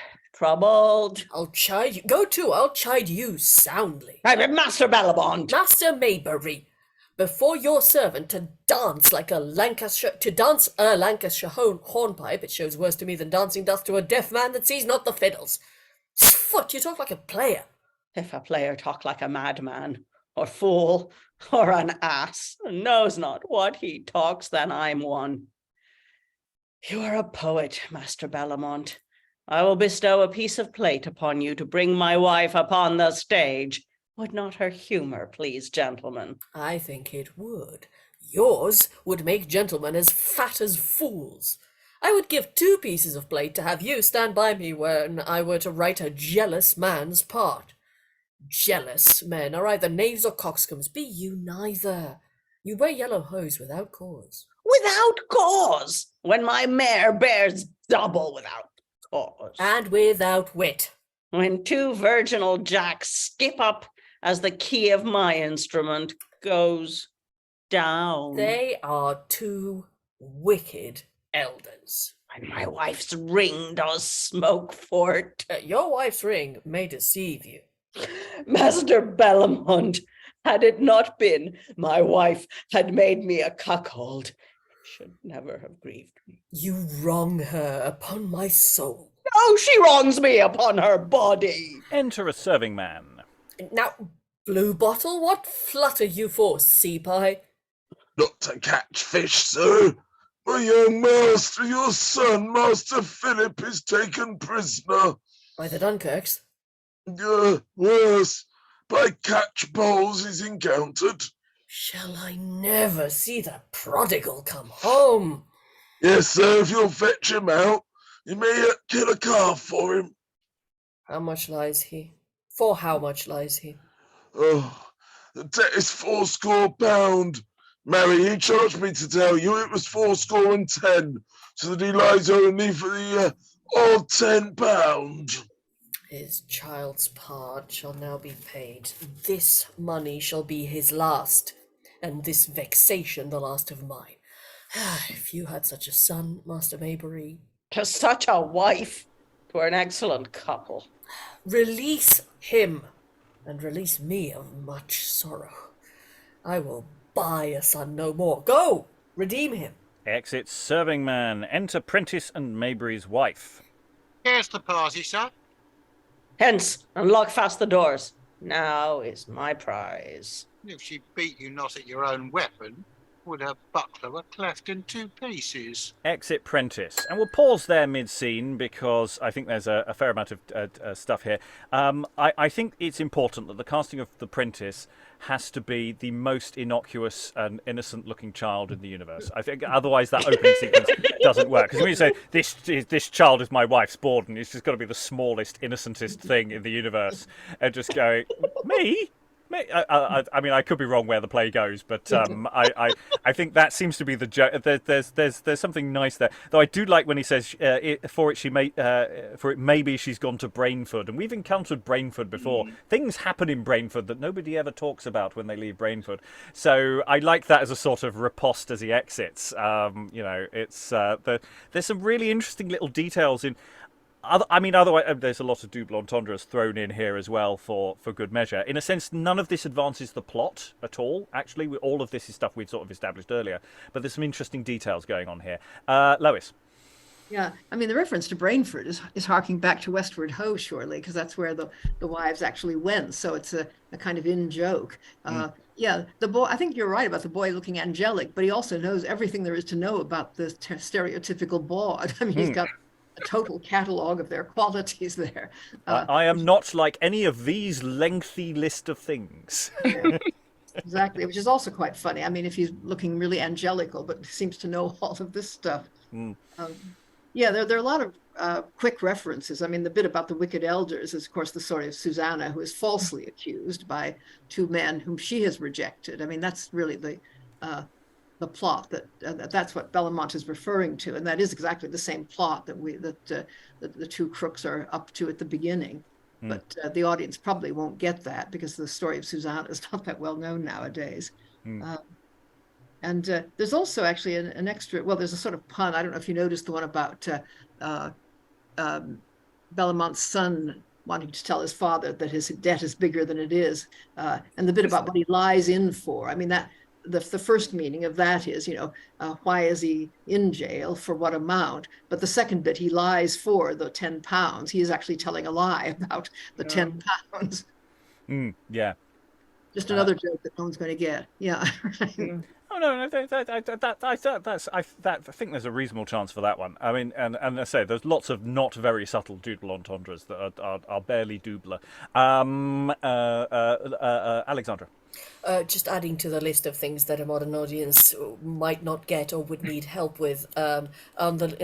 I'll chide you. Go to, I'll chide you soundly. Master Bellamont. Master Mayberry, before your servant to dance a Lancashire hornpipe, it shows worse to me than dancing doth to a deaf man that sees not the fiddles. Foot, you talk like a player. If a player talk like a madman, or fool, or an ass, and knows not what he talks, then I'm one. You are a poet, Master Bellamont. I will bestow a piece of plate upon you to bring my wife upon the stage. Would not her humour please, gentlemen? I think it would. Yours would make gentlemen as fat as fools. I would give 2 pieces of plate to have you stand by me when I were to write a jealous man's part. Jealous men are either knaves or coxcombs. Be you neither. You wear yellow hose without cause. Without cause? When my mare bears double without cause. And without wit. When 2 virginal jacks skip up as the key of my instrument goes down. They are 2 wicked elders. And my wife's ring does smoke for't. Your wife's ring may deceive you. Master Bellamont, had it not been my wife had made me a cuckold, it should never have grieved me. You wrong her upon my soul. No, she wrongs me upon her body. Enter a serving man. Now, Blue Bottle, what flutter you for, sea pie? Not to catch fish, sir. My young master, your son, Master Philip, is taken prisoner. By the Dunkirks? Worse, by catch bowls he's encountered. Shall I never see the prodigal come home? Yes, sir, if you'll fetch him out, you may yet kill a calf for him. How much lies he? For how much lies he? Oh, the debt is £80. Marry, he charged me to tell you it was 80, so that he lies only for the odd £10. His child's part shall now be paid. This money shall be his last, and this vexation the last of mine. If you had such a son, Master Mayberry. To such a wife, 'twere an excellent couple. Release him, and release me of much sorrow. I will buy a son no more. Go, redeem him. Exit serving man. Enter Prentice and Mayberry's wife. Here's the party, sir. Hence, and lock fast the doors. Now is my prize. If she beat you not at your own weapon, would her buckler were cleft in 2 pieces. Exit Prentice. And we'll pause there mid-scene because I think there's a fair amount of stuff here. I think it's important that the casting of the Prentice has to be the most innocuous and innocent-looking child in the universe. I think otherwise that opening sequence doesn't work. Because when you say, this child is my wife's Borden, it's just got to be the smallest, innocentest thing in the universe. And just going, me? I mean, I could be wrong where the play goes, but I think that seems to be the joke. There's something nice there, though. I do like when he says, "For it maybe she's gone to Brainford," and we've encountered Brainford before. Things happen in Brainford that nobody ever talks about when they leave Brainford. So I like that as a sort of riposte as he exits. It's there's some really interesting little details in. Otherwise, there's a lot of double entendres thrown in here as well for good measure. In a sense, none of this advances the plot at all. Actually, all of this is stuff we've sort of established earlier. But there's some interesting details going on here. Lois. Yeah, I mean, the reference to Brainford is harking back to Westward Ho, surely, because that's where the wives actually went. So it's a kind of in-joke. Yeah, the boy, I think you're right about the boy looking angelic, but he also knows everything there is to know about the stereotypical bawd. I mean, he's got a total catalogue of their qualities there. I am not like any of these lengthy list of things. Exactly, which is also quite funny. I mean, if he's looking really angelical, but seems to know all of this stuff. Yeah, there are a lot of quick references. I mean, the bit about the wicked elders is, of course, the story of Susanna, who is falsely accused by 2 men whom she has rejected. I mean, that's really the plot that's what Bellamont is referring to, and that is exactly the same plot that the 2 crooks are up to at the beginning. But the audience probably won't get that because the story of Susanna is not that well known nowadays. And there's also actually an extra. Well, there's a sort of pun. I don't know if you noticed the one about Bellamont's son wanting to tell his father that his debt is bigger than it is, and the bit about what he lies in for. I mean, that. The first meaning of that is, why is he in jail, for what amount? But the second bit, he lies for the £10. He is actually telling a lie about the £10. Yeah. Just another joke that no one's going to get. Yeah. Oh no! I think there's a reasonable chance for that one. I mean, and I say there's lots of not very subtle double entendres that are barely double. Alexandra. Just adding to the list of things that a modern audience might not get or would need help with. In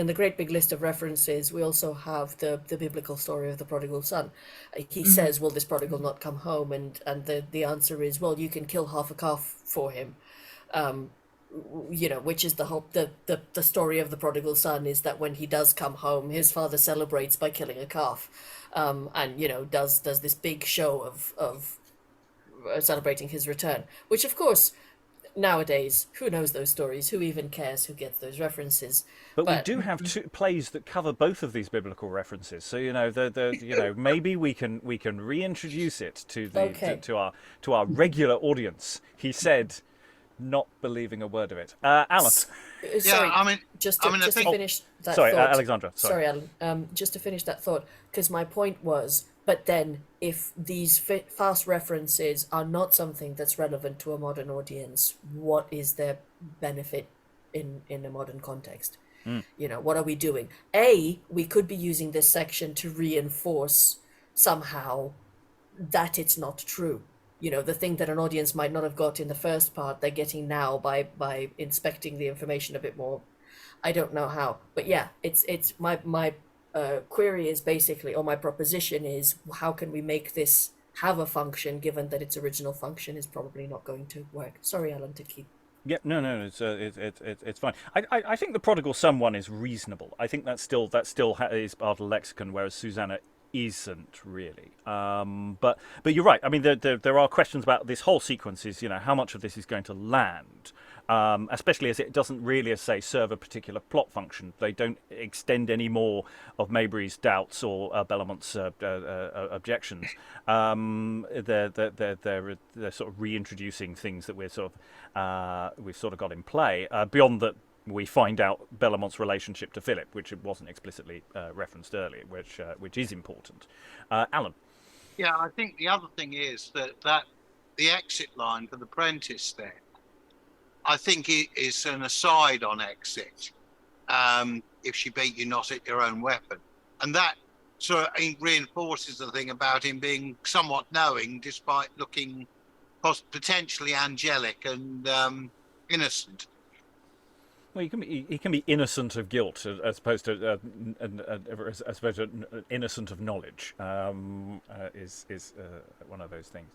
the great big list of references, we also have the biblical story of the prodigal son. He says, "Will this prodigal not come home?" And the answer is, "Well, you can kill half a calf for him." Which is the whole the story of the prodigal son is that when he does come home, his father celebrates by killing a calf, and does this big show of celebrating his return, which of course nowadays, who knows those stories, who even cares, who gets those references. But we do have 2 plays that cover both of these biblical references, so maybe we can reintroduce it to our regular audience. He said, not believing a word of it. Alan. Sorry, just to finish that thought. Alexandra. Sorry. Alan. Just to finish that thought, because my point was, but then if these fast references are not something that's relevant to a modern audience, what is their benefit in a modern context? What are we doing? We could be using this section to reinforce somehow that it's not true. The thing that an audience might not have got in the first part, they're getting now by inspecting the information a bit more. I don't know how, but yeah, it's my query is basically, or my proposition is, how can we make this have a function, given that its original function is probably not going to work? Sorry, Alan, to keep. Yeah, no, it's fine. I think the prodigal son one is reasonable. I think that still is part of the lexicon, whereas Susanna isn't really. But you're right. I mean, there are questions about this whole sequence. Is how much of this is going to land, especially as it doesn't really, as say, serve a particular plot function. They don't extend any more of Mayberry's doubts or Bellamont's objections. They're sort of reintroducing things that we've sort of got in play beyond that. We find out Bellamont's relationship to Philip, which wasn't explicitly referenced earlier, which is important. Allum. Yeah, I think the other thing is that the exit line for the Prentice there, I think it is an aside on exit. If she beat you not at your own weapon, and that sort of reinforces the thing about him being somewhat knowing, despite looking potentially angelic and innocent. Well, he can be innocent of guilt as opposed to innocent of knowledge. Is one of those things.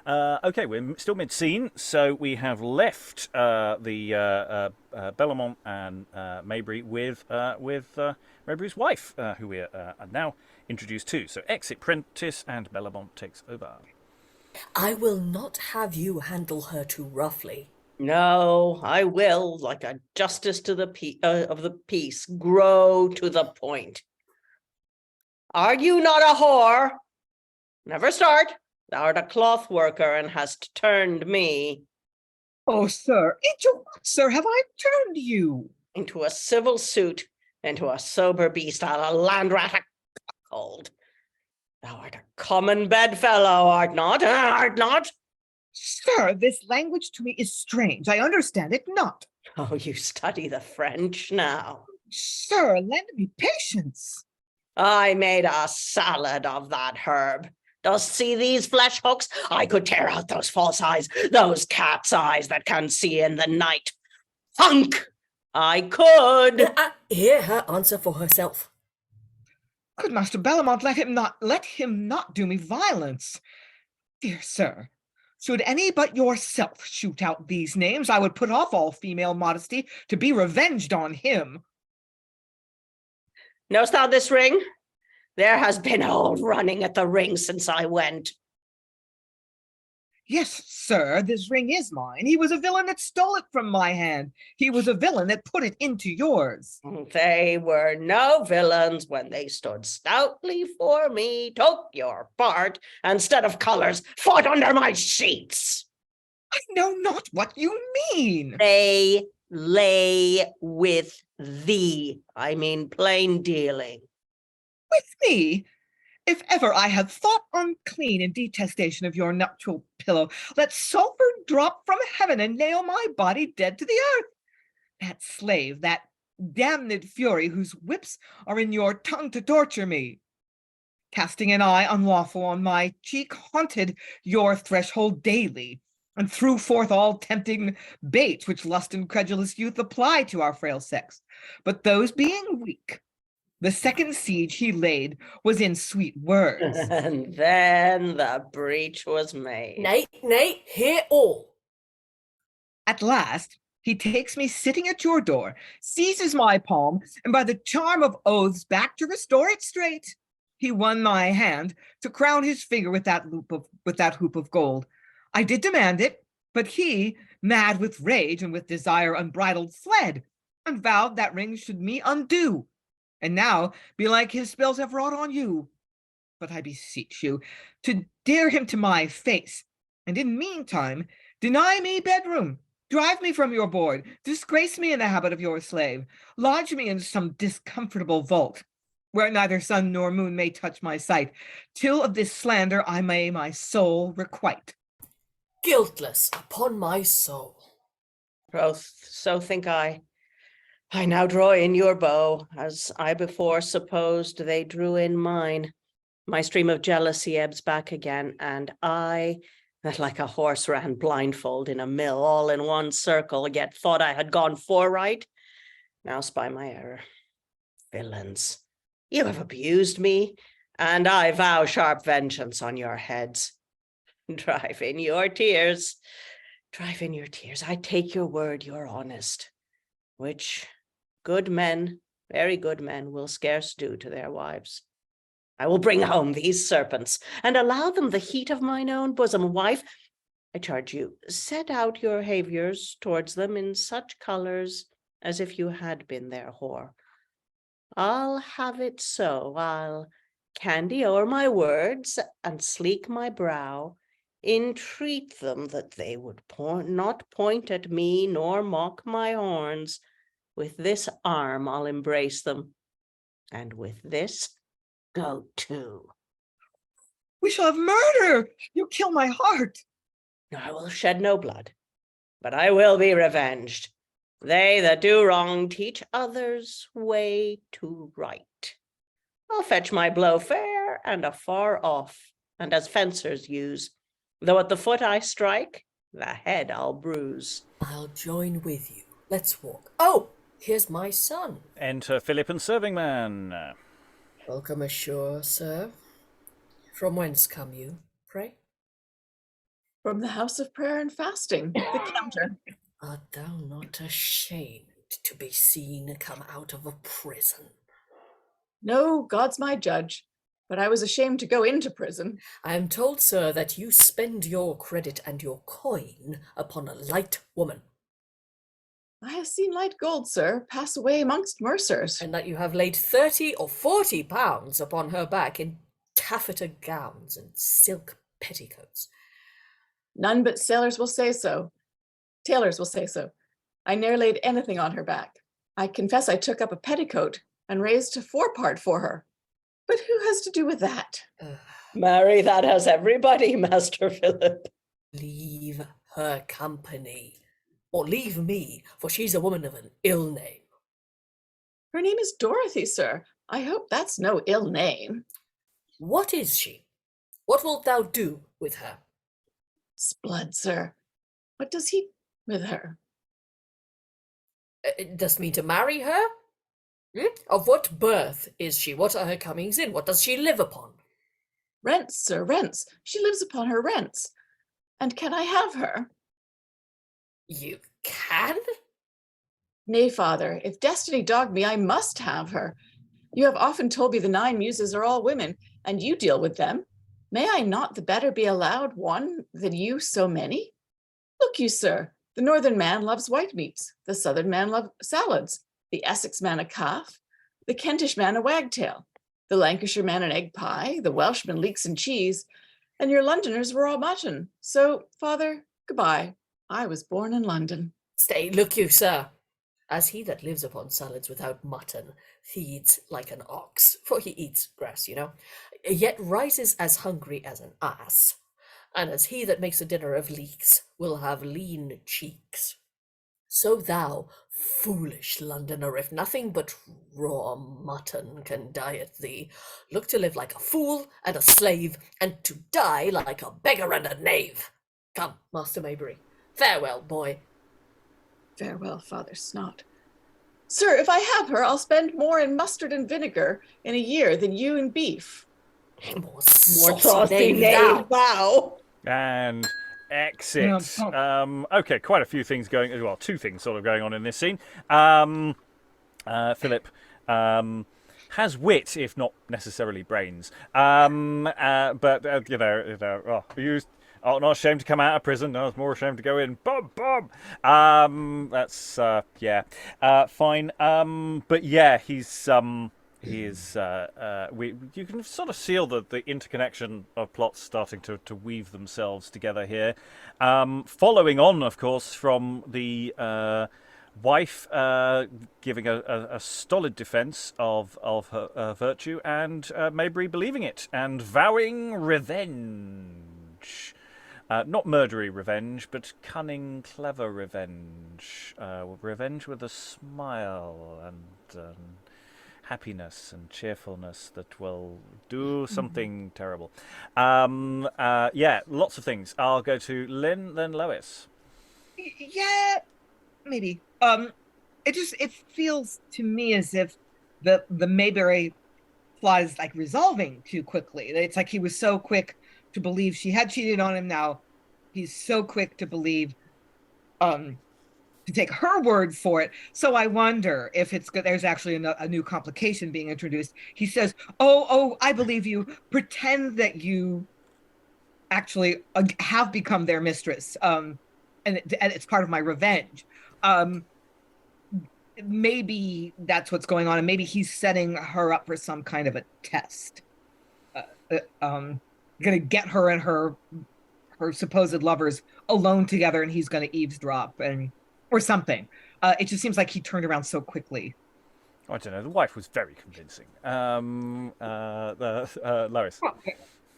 Okay, we're still mid-scene, so we have left the Bellamont and Mayberry with Mayberry's wife, who we are now introduced to. So exit Prentice and Bellamont takes over. I will not have you handle her too roughly. No, I will, like a justice to the of the peace, grow to the point. Are you not a whore? Never start. Thou art a cloth worker and hast turned me. Oh, sir, into what, sir, have I turned you? Into a civil suit, into a sober beast, a land rat, a cuckold. Thou art a common bedfellow, art not? Art not? Sir, this language to me is strange. I understand it not. Oh, you study the French now. Sir, lend me patience. I made a salad of that herb. Dost see these flesh hooks? I could tear out those false eyes, those cat's eyes that can see in the night. Funk! I could. Hear her answer for herself. Good Master Bellamont, let him not do me violence. Dear sir, should any but yourself shoot out these names, I would put off all female modesty to be revenged on him. Knowst thou this ring? There has been old running at the ring since I went. Yes, sir, this ring is mine. He was a villain that stole it from my hand. He was a villain that put it into yours. They were no villains when they stood stoutly for me, took your part, and instead of colours, fought under my sheets. I know not what you mean. They lay with thee. I mean plain dealing. With me? If ever I had thought unclean in detestation of your nuptial pillow, let sulphur drop from heaven and nail my body dead to the earth. That slave, that damned fury whose whips are in your tongue to torture me, casting an eye unlawful on my cheek, haunted your threshold daily, and threw forth all tempting baits which lust and credulous youth apply to our frail sex. But those being weak, the second siege he laid was in sweet words. And then the breach was made. Nay, hear all. At last, he takes me sitting at your door, seizes my palm, and by the charm of oaths back to restore it straight, he won my hand to crown his finger with that hoop of gold. I did demand it, but he, mad with rage and with desire unbridled, fled, and vowed that ring should me undo. And now, belike his spells have wrought on you. But I beseech you, to dare him to my face, and in meantime, deny me bedroom, drive me from your board, disgrace me in the habit of your slave, lodge me in some discomfortable vault, where neither sun nor moon may touch my sight, till of this slander I may my soul requite. Guiltless, upon my soul. Troth, so think I. I now draw in your bow, as I before supposed they drew in mine. My stream of jealousy ebbs back again, and I, that like a horse ran blindfold in a mill, all in one circle, yet thought I had gone foreright, now spy my error. Villains, you have abused me, and I vow sharp vengeance on your heads. Drive in your tears. I take your word, you're honest, which good men, very good men, will scarce do to their wives. I will bring home these serpents, and allow them the heat of mine own bosom. Wife, I charge you, set out your behaviours towards them in such colours as if you had been their whore. I'll have it so. I'll candy o'er my words and sleek my brow, entreat them that they would not point at me nor mock my horns. With this arm I'll embrace them, and with this go to. We shall have murder. You kill my heart. I will shed no blood, but I will be revenged. They that do wrong teach others way to right. I'll fetch my blow fair and afar off, and as fencers use, though at the foot I strike, the head I'll bruise. I'll join with you. Let's walk. Oh, here's my son. Enter Philip and serving man. Welcome ashore, sir. From whence come you, pray? From the house of prayer and fasting, the counter. Art thou not ashamed to be seen come out of a prison? No, God's my judge, but I was ashamed to go into prison. I am told, sir, that you spend your credit and your coin upon a light woman. I have seen light gold, sir, pass away amongst mercers. And that you have laid 30 or 40 pounds upon her back in taffeta gowns and silk petticoats. None but sailors will say so. Tailors will say so. I ne'er laid anything on her back. I confess I took up a petticoat and raised a forepart for her. But who has to do with that? Marry, that has everybody, Master Philip. Leave her company. Or leave me, for she's a woman of an ill name. Her name is Dorothy, sir. I hope that's no ill name. What is she? What wilt thou do with her? Sblood, sir. What does he with her? Dost mean to marry her? Of what birth is she? What are her comings in? What does she live upon? Rents, sir, rents. She lives upon her rents. And can I have her? You can? Nay, father, if destiny dogged me, I must have her. You have often told me the 9 muses are all women, and you deal with them. May I not the better be allowed one than you so many? Look you, sir, the northern man loves white meats, the southern man loves salads, the Essex man a calf, the Kentish man a wagtail, the Lancashire man an egg pie, the Welshman leeks and cheese, and your Londoners were all mutton. So, father, goodbye. I was born in London. Stay, look you, sir. As he that lives upon salads without mutton feeds like an ox, for he eats grass, you know, yet rises as hungry as an ass, and as he that makes a dinner of leeks will have lean cheeks. So thou, foolish Londoner, if nothing but raw mutton can diet thee, look to live like a fool and a slave, and to die like a beggar and a knave. Come, Master Mayberry. Farewell, boy. Farewell, Father Snot. Sir, if I have her, I'll spend more in mustard and vinegar in a year than you in beef. More saucy knave thou. And exit. Okay, quite a few things going. Well, 2 things sort of going on in this scene. Philip has wit, if not necessarily brains. But not ashamed to come out of prison. I was more ashamed to go in. Bob. That's fine. But yeah, he is. You can sort of see the interconnection of plots starting to weave themselves together here. Following on, of course, from the wife giving a stolid defence of her virtue, and Mayberry believing it and vowing revenge. Not murdery revenge, but cunning, clever revenge. Revenge with a smile and happiness and cheerfulness that will do something terrible. Lots of things. I'll go to Lynn, then Lois. Yeah, maybe. It feels to me as if the Mayberry plot is like resolving too quickly. It's like he was so quick to believe she had cheated on him. Now he's so quick to believe to take her word for it. So I wonder if there's actually a new complication being introduced. He says, oh, I believe you. Pretend that you actually have become their mistress. And it's part of my revenge. Maybe that's what's going on. And maybe he's setting her up for some kind of a test. Going to get her and her supposed lovers alone together, and he's going to eavesdrop or something. It just seems like he turned around so quickly. I don't know. The wife was very convincing. Lois.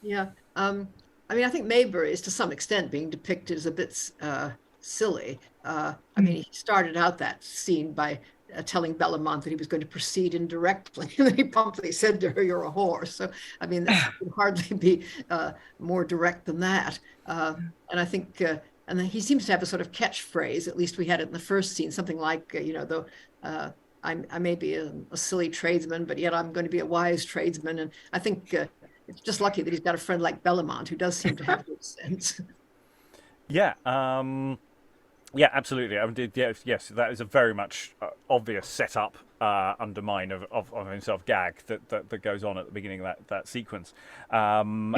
Yeah. I mean, I think Mayberry is to some extent being depicted as a bit silly. I mean, he started out that scene by telling Bellamont that he was going to proceed indirectly, and then he promptly said to her, "You're a whore." So, I mean, that could hardly be more direct than that. And I think, and then he seems to have a sort of catchphrase. At least we had it in the first scene, something like, though I may be a silly tradesman, but yet I'm going to be a wise tradesman. And I think it's just lucky that he's got a friend like Bellamont who does seem to have good sense. Yeah. Yeah, absolutely. I mean, yes, that is a very much obvious setup, undermine of himself gag that goes on at the beginning of that sequence. And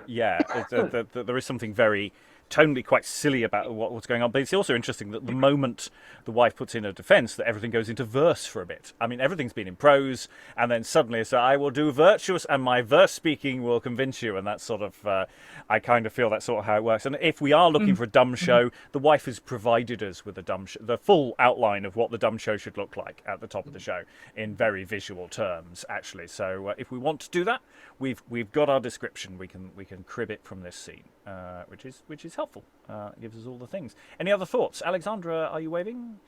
yeah, there is something very tonally quite silly about what's going on. But it's also interesting that the moment the wife puts in a defence, that everything goes into verse for a bit. I mean, everything's been in prose, and then suddenly it's, I will do virtuous, and my verse speaking will convince you. And that's sort of, I kind of feel that's sort of how it works. And if we are looking for a dumb show, the wife has provided us with the full outline of what the dumb show should look like at the top of the show in very visual terms, actually. So if we want to do that, we've got our description. We can crib it from this scene, which is helpful. It gives us all the things. Any other thoughts? Alexandra, are you waving?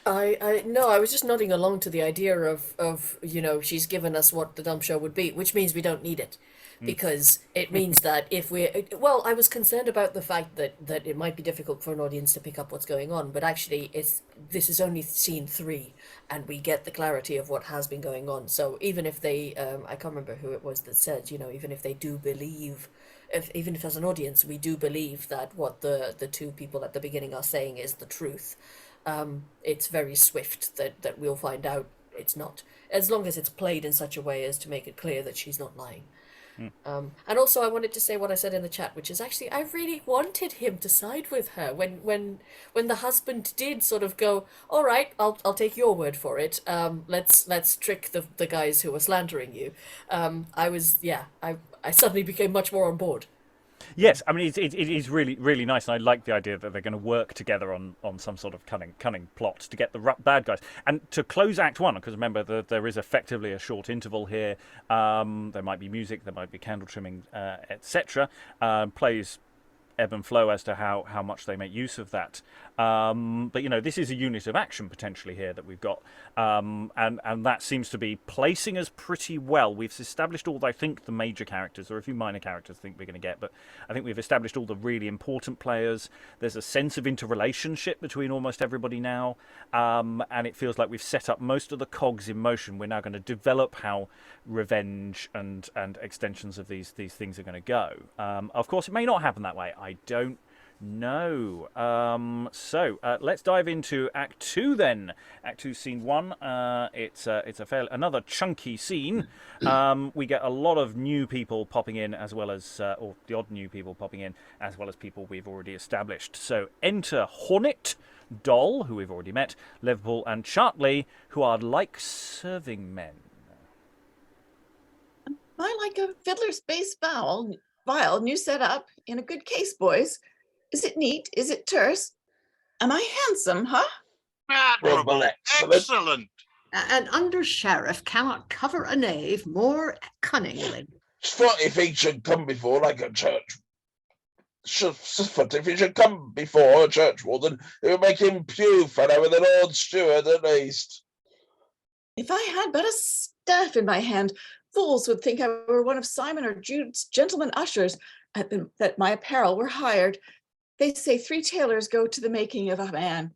No, I was just nodding along to the idea of she's given us what the dumb show would be, which means we don't need it. Because it means that I was concerned about the fact that it might be difficult for an audience to pick up what's going on, but actually this is only scene 3, and we get the clarity of what has been going on. So even if they, I can't remember who it was that said, even if they do believe, even if as an audience we do believe that what the two people at the beginning are saying is the truth, it's very swift that we'll find out it's not, as long as it's played in such a way as to make it clear that she's not lying. And also I wanted to say what I said in the chat, which is actually I really wanted him to side with her when the husband did sort of go, all right, I'll take your word for it. Let's trick the guys who are slandering you. I suddenly became much more on board. Yes, I mean, it is really, really nice, and I like the idea that they're going to work together on some sort of cunning plot to get the bad guys. And to close Act 1, because remember, there is effectively a short interval here. There might be music, there might be candle trimming, etc. Plays ebb and flow as to how much they make use of that. But this is a unit of action potentially here that we've got, and that seems to be placing us pretty well. We've established all, I think, the major characters. There are a few minor characters I think we're going to get, but I think we've established all the really important players. There's a sense of interrelationship between almost everybody now, and it feels like we've set up most of the cogs in motion. We're now going to develop how revenge and extensions of these things are going to go. Of course, it may not happen that way. I don't know. So let's dive into Act 2 then. Act 2, Scene 1. It's another chunky scene. We get a lot of new people popping in, as well as or the odd new people popping in, as well as people we've already established. So enter Hornet, Doll, who we've already met, Leverpool, and Chartley, who are like serving men. I like a fiddler's bass viol, new setup, in a good case, boys. Is it neat? Is it terse? Am I handsome, huh? Admirable. Excellent. An under sheriff cannot cover a knave more cunningly. If he should come before like a church. If he should come before a churchwarden, it would make him pew fellow with the Lord Steward at least. If I had but a staff in my hand, fools would think I were one of Simon or Jude's gentlemen ushers, that my apparel were hired. They say 3 tailors go to the making of a man.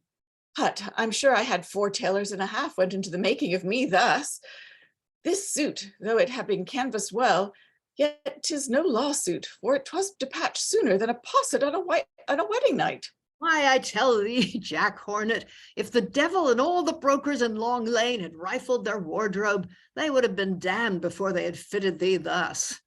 But I'm sure I had 4 tailors and a half went into the making of me thus. This suit, though it have been canvassed well, yet 'tis no lawsuit, for it 'twas despatched sooner than a posset on a wedding night. Why, I tell thee, Jack Hornet, if the devil and all the brokers in Long Lane had rifled their wardrobe, they would have been damned before they had fitted thee thus.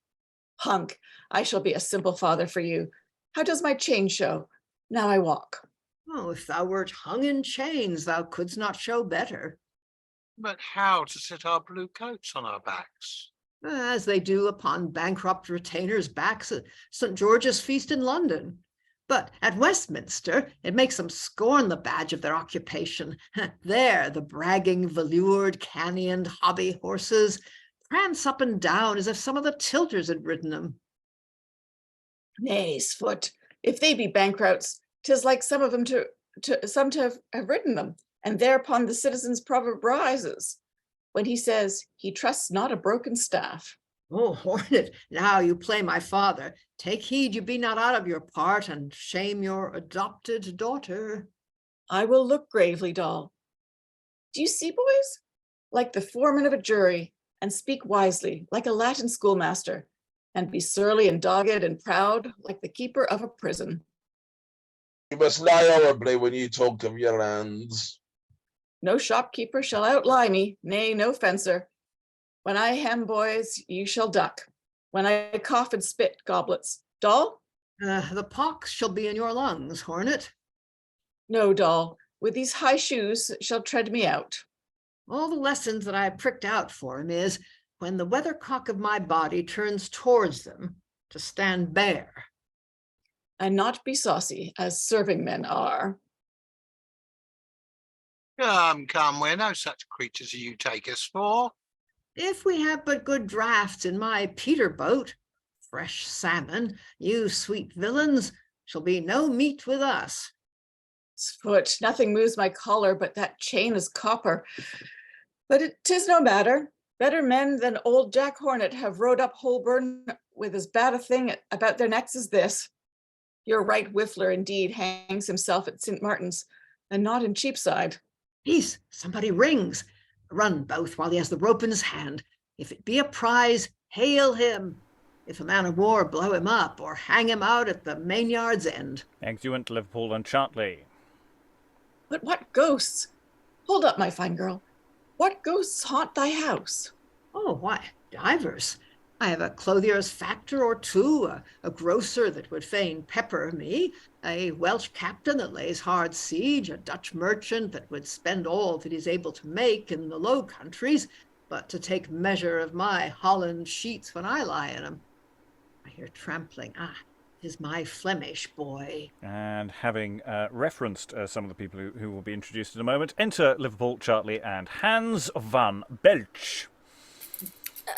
Punk, I shall be a simple father for you. How does my chain show? Now I walk. Oh, if thou wert hung in chains, thou couldst not show better. But how to set our blue coats on our backs? As they do upon bankrupt retainers' backs at St. George's feast in London. But at Westminster, it makes them scorn the badge of their occupation. There, the bragging, veloured, canyoned hobby horses prance up and down as if some of the tilters had ridden them. Nays, foot, if they be bankrupts, 'tis like some of them to have ridden them, and thereupon the citizen's proverb rises, when he says he trusts not a broken staff. Oh, Hornet, now you play my father. Take heed you be not out of your part and shame your adopted daughter. I will look gravely, doll. Do you see, boys? Like the foreman of a jury, and speak wisely, like a Latin schoolmaster, and be surly and dogged and proud, like the keeper of a prison. You must lie horribly when you talk of your lands. No shopkeeper shall outlie me, nay, no fencer. When I hem, boys, you shall duck. When I cough and spit, goblets. Doll? The pox shall be in your lungs, Hornet. No, doll. With these high shoes shall tread me out. All the lessons that I have pricked out for him is, when the weathercock of my body turns towards them, to stand bare. And not be saucy, as serving men are. Come, we're no such creatures as you take us for. If we have but good draughts in my Peter boat, fresh salmon, you sweet villains, shall be no meat with us. Foot, nothing moves my collar but that chain is copper. But 'tis no matter. Better men than old Jack Hornet have rode up Holborn with as bad a thing about their necks as this. Your right whiffler indeed hangs himself at St. Martin's, and not in Cheapside. Peace, somebody rings. Run both while he has the rope in his hand. If it be a prize, hail him. If a man of war, blow him up, or hang him out at the mainyard's end. Exeunt Liverpool and Chartley. But what ghosts? Hold up, my fine girl. What ghosts haunt thy house? Oh, why, divers. I have a clothier's factor or two, a grocer that would fain pepper me, a Welsh captain that lays hard siege, a Dutch merchant that would spend all that he's able to make in the Low Countries, but to take measure of my Holland sheets when I lie in them. I hear trampling. Tis my Flemish boy. And having referenced some of the people who will be introduced in a moment, enter Liverpool, Chartley, and Hans van Belch.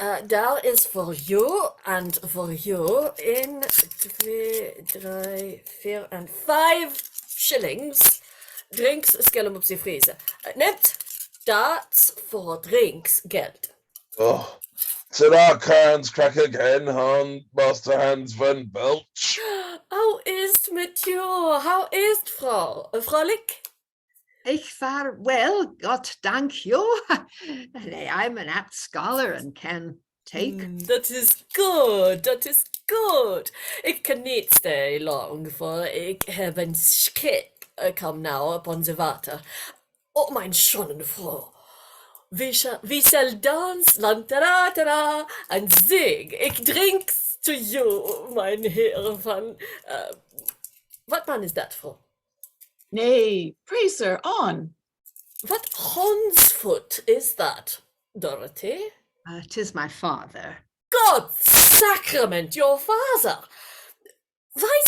That is for you and for you in 2, 3, 4 and 5 shillings. Drinks skal hem op zijn vriezen. Neemt dat voor drinksgeld. Oh, did our cans crack again, Master Hans van Belch? How is het met jou? How is het, vrouw? Vrolijk? Ich fare well, God dank you. Nay, I'm an apt scholar and can take. Dat is good, dat is good. Ik kan niet stay long, for ik heb een schip come now op onze water. Oh, mijn schone vrouw. We shall dance, lantaratara, en zing. Ik drink to you, mijn heer van... wat man is dat, vrouw? Nay, pray, sir, on. What Hansfoot is that, Dorothy? 'Tis my father. God sacrament, your father! Wij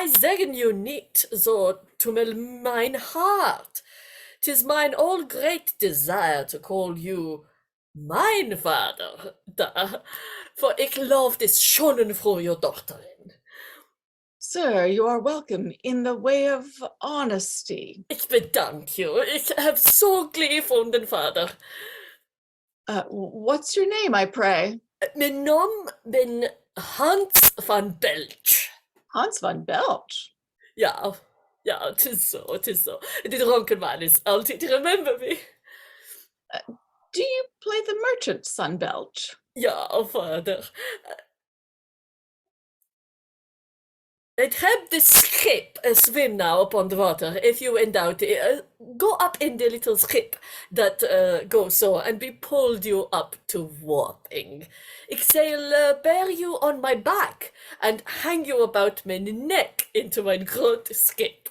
zeggen you niet zo to mijn hart. 'Tis mine all great desire to call you mijn vader, for ik love this schonen vrouw your dochterin. Sir, you are welcome in the way of honesty. Ik bedank you. Ik heb zo gevonden, vader. What's your name, I pray? Mijn naam ben Hans van Belch. Hans van Belch? Ja, het is zo, het is zo. De dronken man is altijd remember me. Do you play the merchant, son Belch? Ja, vader. I'd have the ship swim now upon the water. If you in doubt, go up in the little ship that goes so and be pulled you up to warping. I'll bear you on my back and hang you about my neck into my great ship.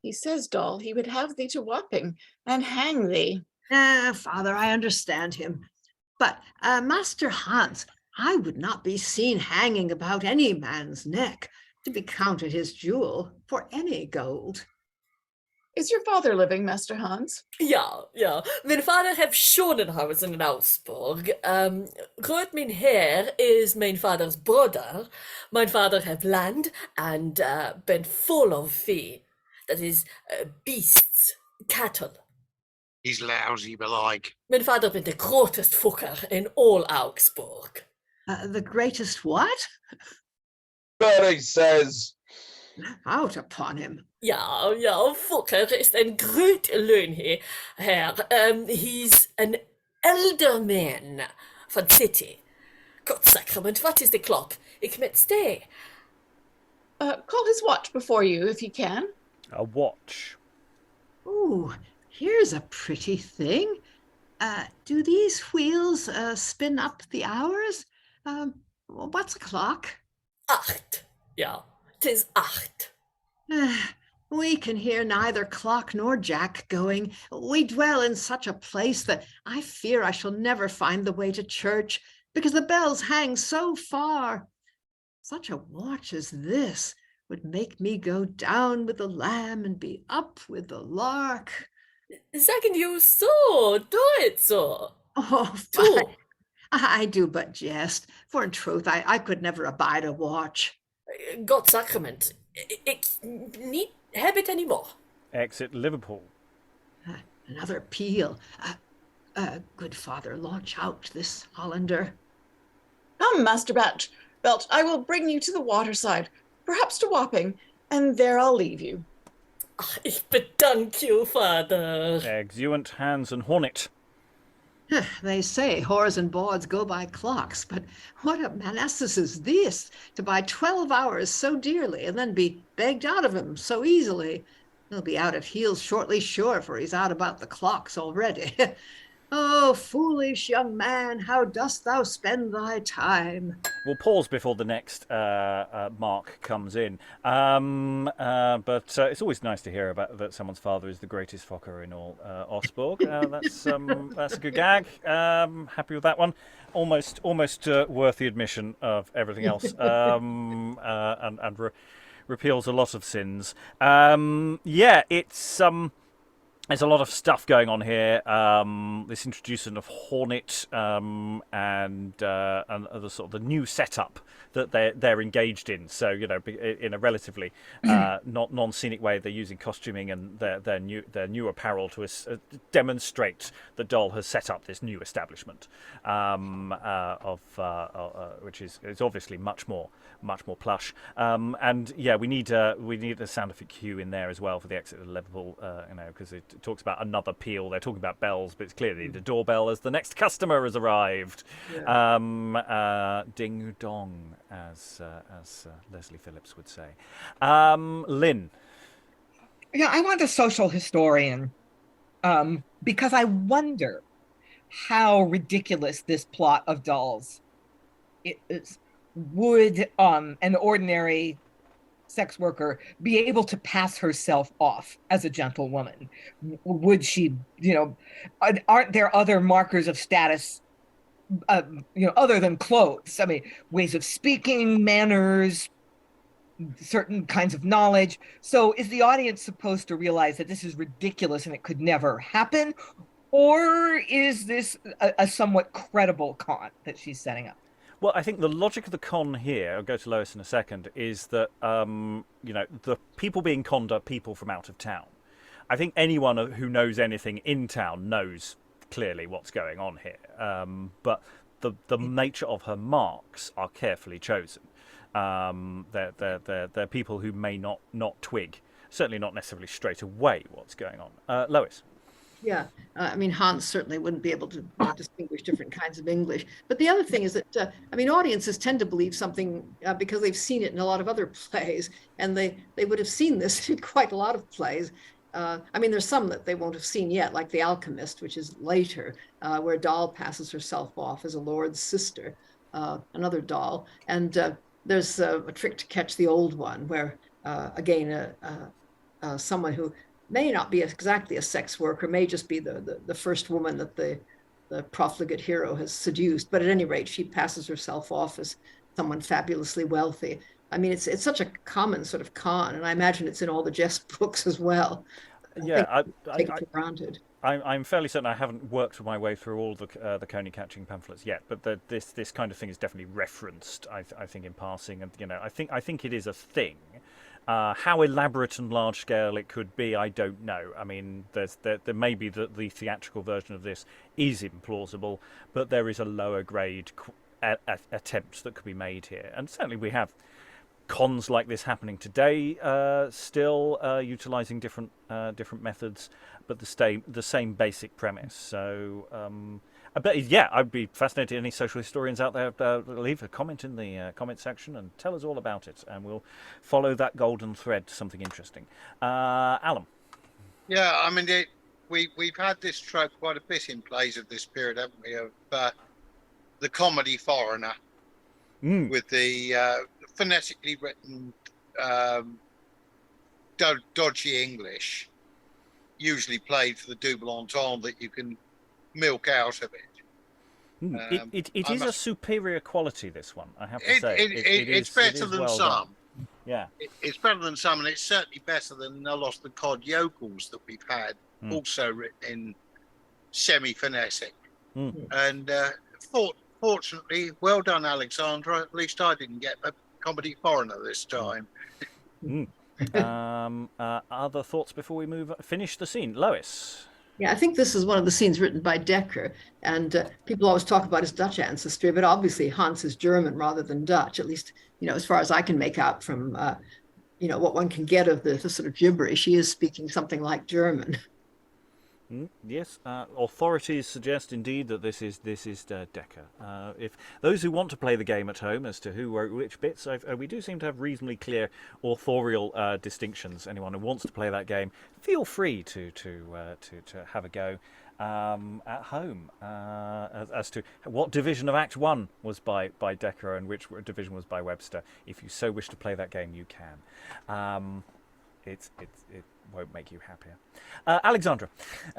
He says, doll, he would have thee to Wapping and hang thee. Father, I understand him. But, Master Hans, I would not be seen hanging about any man's neck to be counted his jewel for any gold. Is your father living, Master Hans? Ja. Mein Vater have Schonenhausen in Augsburg. Groot mein Herr is mein father's brother. Mein father have land and been full of fee. That is, beasts, cattle. He's lousy, belike. Mein vader been the grootest fucker in all Augsburg. The greatest what? But he says, Out upon him. Ja, fucker is een groot leun Herr. He's an elder man van city. God sacrament, what is the clock? Ik met stay. Call his watch before you, if you can. A watch. Ooh, here's a pretty thing. Do these wheels spin up the hours? What's a clock? 8. Ja, 'tis 8. We can hear neither clock nor jack going. We dwell in such a place that I fear I shall never find the way to church, because the bells hang so far. Such a watch as this would make me go down with the lamb and be up with the lark. Sagen you so, do it so. Oh, Too. I do but jest, for in truth I could never abide a watch. God sacrament, ik niet have it anymore. Exit Liverpool. Another peal. Good father, launch out this Hollander. Come, Master Belt, I will bring you to the waterside, perhaps to Wapping, and there I'll leave you. Ich bedank you, father. Exeunt Hans and Hornet. They say whores and bawds go by clocks, but what a manassus is this, to buy 12 hours so dearly and then be begged out of him so easily. He'll be out at heels shortly, sure, for he's out about the clocks already. Oh, foolish young man, how dost thou spend thy time? We'll pause before the next mark comes in. But it's always nice to hear about that someone's father is the greatest focker in all Osborg. That's a good gag. Happy with that one. Almost worth the admission of everything else. And repeals a lot of sins. There's a lot of stuff going on here. This introduction of Hornet and the sort of the new setup that they're engaged in. So in a relatively not non-scenic way, they're using costuming and their new apparel to demonstrate that Doll has set up this new establishment, which is obviously much more plush. We need the sound effect cue in there as well for the exit of Leverpool. Because it talks about another peal. They're talking about bells, but it's clearly the doorbell as the next customer has arrived. Yeah. Ding dong, as Leslie Phillips would say. Lynn. Yeah, I want a social historian because I wonder how ridiculous this plot of Dolls is. Would an ordinary sex worker be able to pass herself off as a gentlewoman? Would she, aren't there other markers of status, other than clothes? I mean, ways of speaking, manners, certain kinds of knowledge. So is the audience supposed to realize that this is ridiculous and it could never happen? Or is this a somewhat credible con that she's setting up? Well, I think the logic of the con here, I'll go to Lois in a second, is that, the people being conned are people from out of town. I think anyone who knows anything in town knows clearly what's going on here. But the nature of her marks are carefully chosen. They're people who may not twig, certainly not necessarily straight away what's going on. Lois. Yeah, I mean, Hans certainly wouldn't be able to distinguish different kinds of English. But the other thing is that, I mean, audiences tend to believe something because they've seen it in a lot of other plays, and they would have seen this in quite a lot of plays. I mean, there's some that they won't have seen yet, like The Alchemist, which is later, where Doll passes herself off as a lord's sister, another doll. And there's a Trick to Catch the Old One, where, again, someone who may not be exactly a sex worker, may just be the first woman that the profligate hero has seduced. But at any rate, she passes herself off as someone fabulously wealthy. I mean, it's such a common sort of con, and I imagine it's in all the jest books as well. Yeah, Take it for granted. I'm fairly certain I haven't worked my way through all the coney catching pamphlets yet, but this kind of thing is definitely referenced. I think in passing, and I think it is a thing. How elaborate and large scale it could be, I don't know. I mean, there may be the theatrical version of this is implausible, but there is a lower grade attempt that could be made here, and certainly we have cons like this happening today, still utilising different methods, but the same basic premise. So. But yeah, I'd be fascinated. Any social historians out there, leave a comment in the comment section and tell us all about it, and we'll follow that golden thread to something interesting. Allum. Yeah, I mean, we've had this trope quite a bit in plays of this period, haven't we? Of the comedy foreigner with the phonetically written, dodgy English, usually played for the double entendre that you can milk out of it. It is a superior quality, this one, I have to say. It's better than some. Yeah. It's better than some, and it's certainly better than a lot of the cod yokels that we've had, also written in semi-phonetic. And fortunately, well done, Alexandra. At least I didn't get a comedy foreigner this time. Other thoughts before we finish the scene? Lois. Yeah, I think this is one of the scenes written by Dekker, and people always talk about his Dutch ancestry, but obviously Hans is German rather than Dutch, at least, as far as I can make out from, what one can get of the sort of gibberish. He is speaking something like German. Yes, authorities suggest indeed that this is Dekker. If those who want to play the game at home as to who wrote which bits, we do seem to have reasonably clear authorial distinctions. Anyone who wants to play that game, feel free to have a go at home as to what division of Act 1 was by Dekker and which division was by Webster. If you so wish to play that game, you can. It won't make you happier. Alexandra.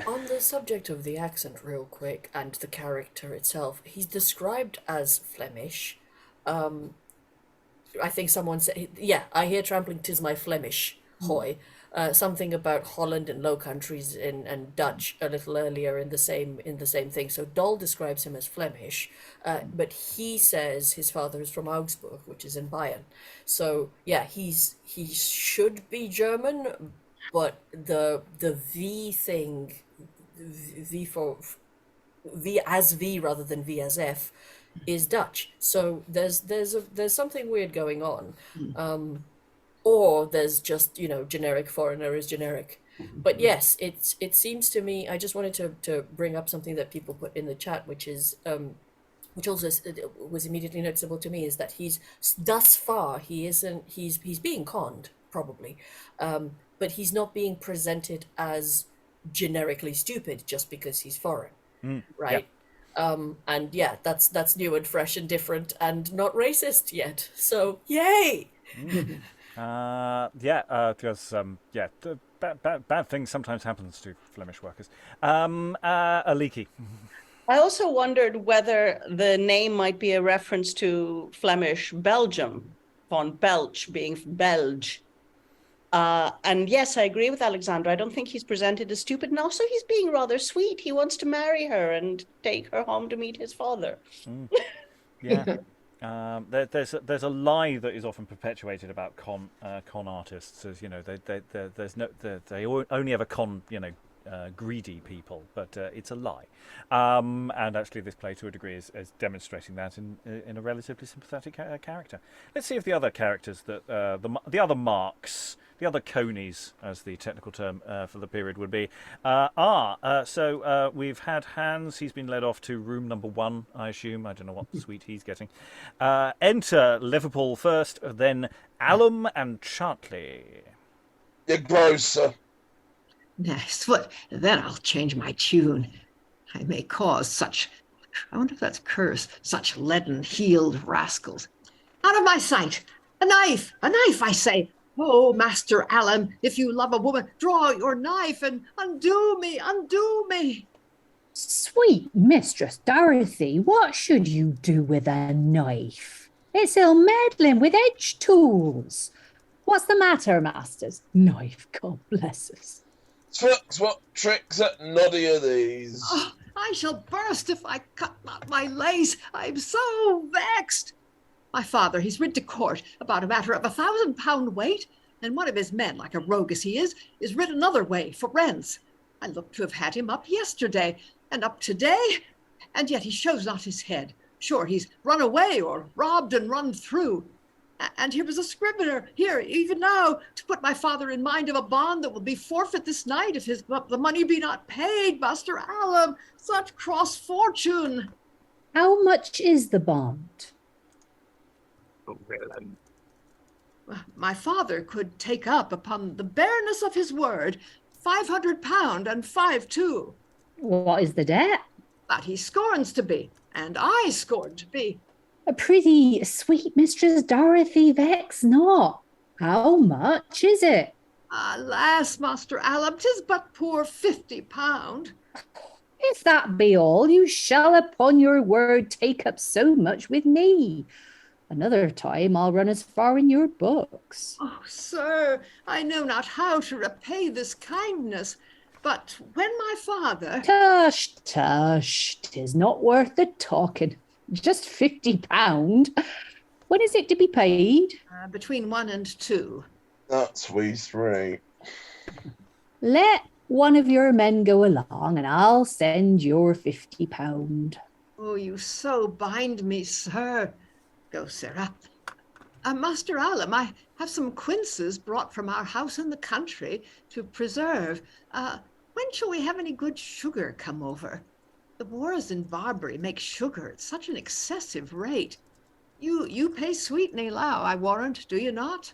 On the subject of the accent real quick and the character itself, he's described as Flemish. I think someone said, I hear trampling 'tis my Flemish, hoy. Something about Holland and Low Countries and Dutch a little earlier in the same thing. So Doll describes him as Flemish, but he says his father is from Augsburg, which is in Bayern. So he should be German, but the V thing, V as V rather than V as F, is Dutch. So there's something weird going on. Or there's just, generic foreigner is generic. But yes, it seems to me, I just wanted to bring up something that people put in the chat, which is, which also was immediately noticeable to me, is that thus far, he's being conned, probably. But he's not being presented as generically stupid just because he's foreign, right? Yeah. That's new and fresh and different and not racist yet. So, yay! Because bad things sometimes happens to Flemish workers. Aliki. I also wondered whether the name might be a reference to Flemish Belgium, von Belch being Belge. And yes, I agree with Alexandra. I don't think he's presented as stupid, and also he's being rather sweet. He wants to marry her and take her home to meet his father. Yeah. There's a lie that is often perpetuated about con artists, as they only ever con greedy people, but it's a lie. And actually, this play, to a degree, is demonstrating that in a relatively sympathetic character. Let's see if the other characters, that the other marks, the other conies, as the technical term for the period would be, so we've had Hans. He's been led off to room number 1, I assume. I don't know what suite he's getting. Enter Leverpool first, then Allum and Chartley. You're gross, sir. Nice. What? Then I'll change my tune. I may cause such, I wonder if that's a curse, such leaden-heeled rascals. Out of my sight! A knife, I say! Oh, Master Allum, if you love a woman, draw your knife and undo me! Sweet Mistress Dorothy, what should you do with a knife? It's ill meddling with edge tools. What's the matter, masters? Knife, God bless us. Folks, what tricks at noddy are these? Oh, I shall burst if I cut not my lace. I'm so vexed. My father, he's rid to court about a matter of 1,000 pound weight, and one of his men, like a rogue as he is rid another way for rents. I look to have had him up yesterday, and up today, and yet he shows not his head. Sure, he's run away or robbed and run through. And here was a scrivener, here, even now, to put my father in mind of a bond that will be forfeit this night if the money be not paid, Master Allum. Such cross fortune. How much is the bond? Oh, villain. My father could take up upon the bareness of his word 500 pound and 5 too. What is the debt? That he scorns to be, and I scorn to be. A pretty sweet Mistress Dorothy, vex not. How much is it? Alas, Master Allum, 'tis but poor 50 pound. If that be all, you shall upon your word take up so much with me. Another time I'll run as far in your books. Oh, sir, I know not how to repay this kindness, but when my father... Tush, tush, 'tis not worth the talking. Just 50 pound. When is it to be paid? Between 1 and 2. That's we 3. Let one of your men go along and I'll send your 50 pound. Oh, you so bind me, sir. Go, Sarah. Master Allum, I have some quinces brought from our house in the country to preserve. When shall we have any good sugar come over? The wars in Barbary make sugar at such an excessive rate. You pay sweetly now, I warrant, do you not?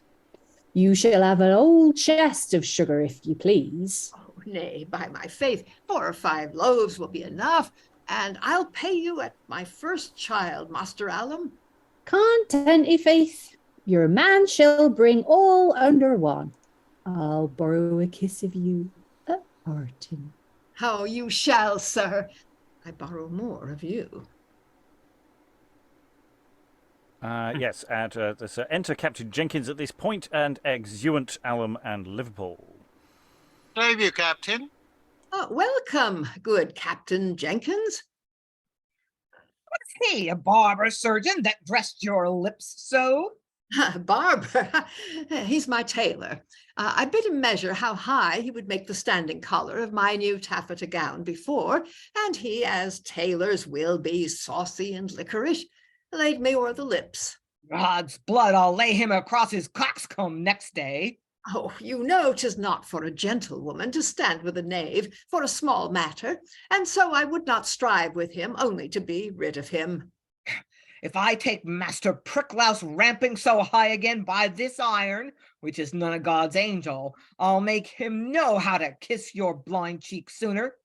You shall have an old chest of sugar, if you please. Oh, nay, by my faith, 4 or 5 loaves will be enough, and I'll pay you at my first child, Master Allum. Content, i' faith, your man shall bring all under one. I'll borrow a kiss of you at parting. How you shall, sir. I borrow more of you. Yes, enter Captain Jenkins at this point, and exeunt Allum and Liverpool. Save you, Captain. Welcome, good Captain Jenkins. Was he a barber surgeon that dressed your lips so? Barber, he's my tailor. I bid him measure how high he would make the standing collar of my new taffeta gown before, and he, as tailors will be, saucy and liquorish, laid me o'er the lips. God's blood, I'll lay him across his coxcomb next day. Oh, you know 'tis not for a gentlewoman to stand with a knave for a small matter, and so I would not strive with him only to be rid of him. If I take Master Pricklouse ramping so high again by this iron, which is none of God's angel, I'll make him know how to kiss your blind cheek sooner.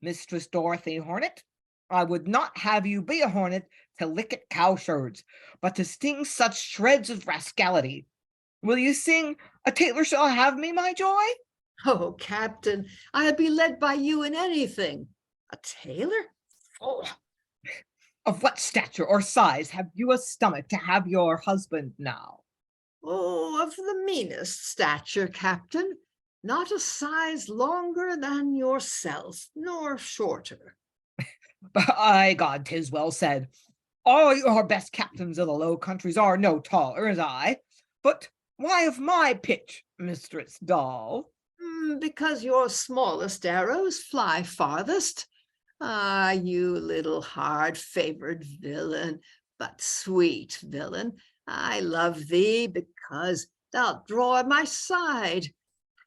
Mistress Dorothy Hornet, I would not have you be a hornet to lick at cowsherds, but to sting such shreds of rascality. Will you sing "A Tailor Shall Have Me, My Joy"? Oh, Captain, I'd be led by you in anything. A tailor? Oh. Of what stature or size have you a stomach to have your husband now? Oh, of the meanest stature, Captain. Not a size longer than yourself, nor shorter. By God, 'tis well said. All your best captains of the Low Countries are no taller as I. But why of my pitch, Mistress Doll? Because your smallest arrows fly farthest. Ah, you little hard-favored villain, but sweet villain, I love thee because thou'lt draw at my side.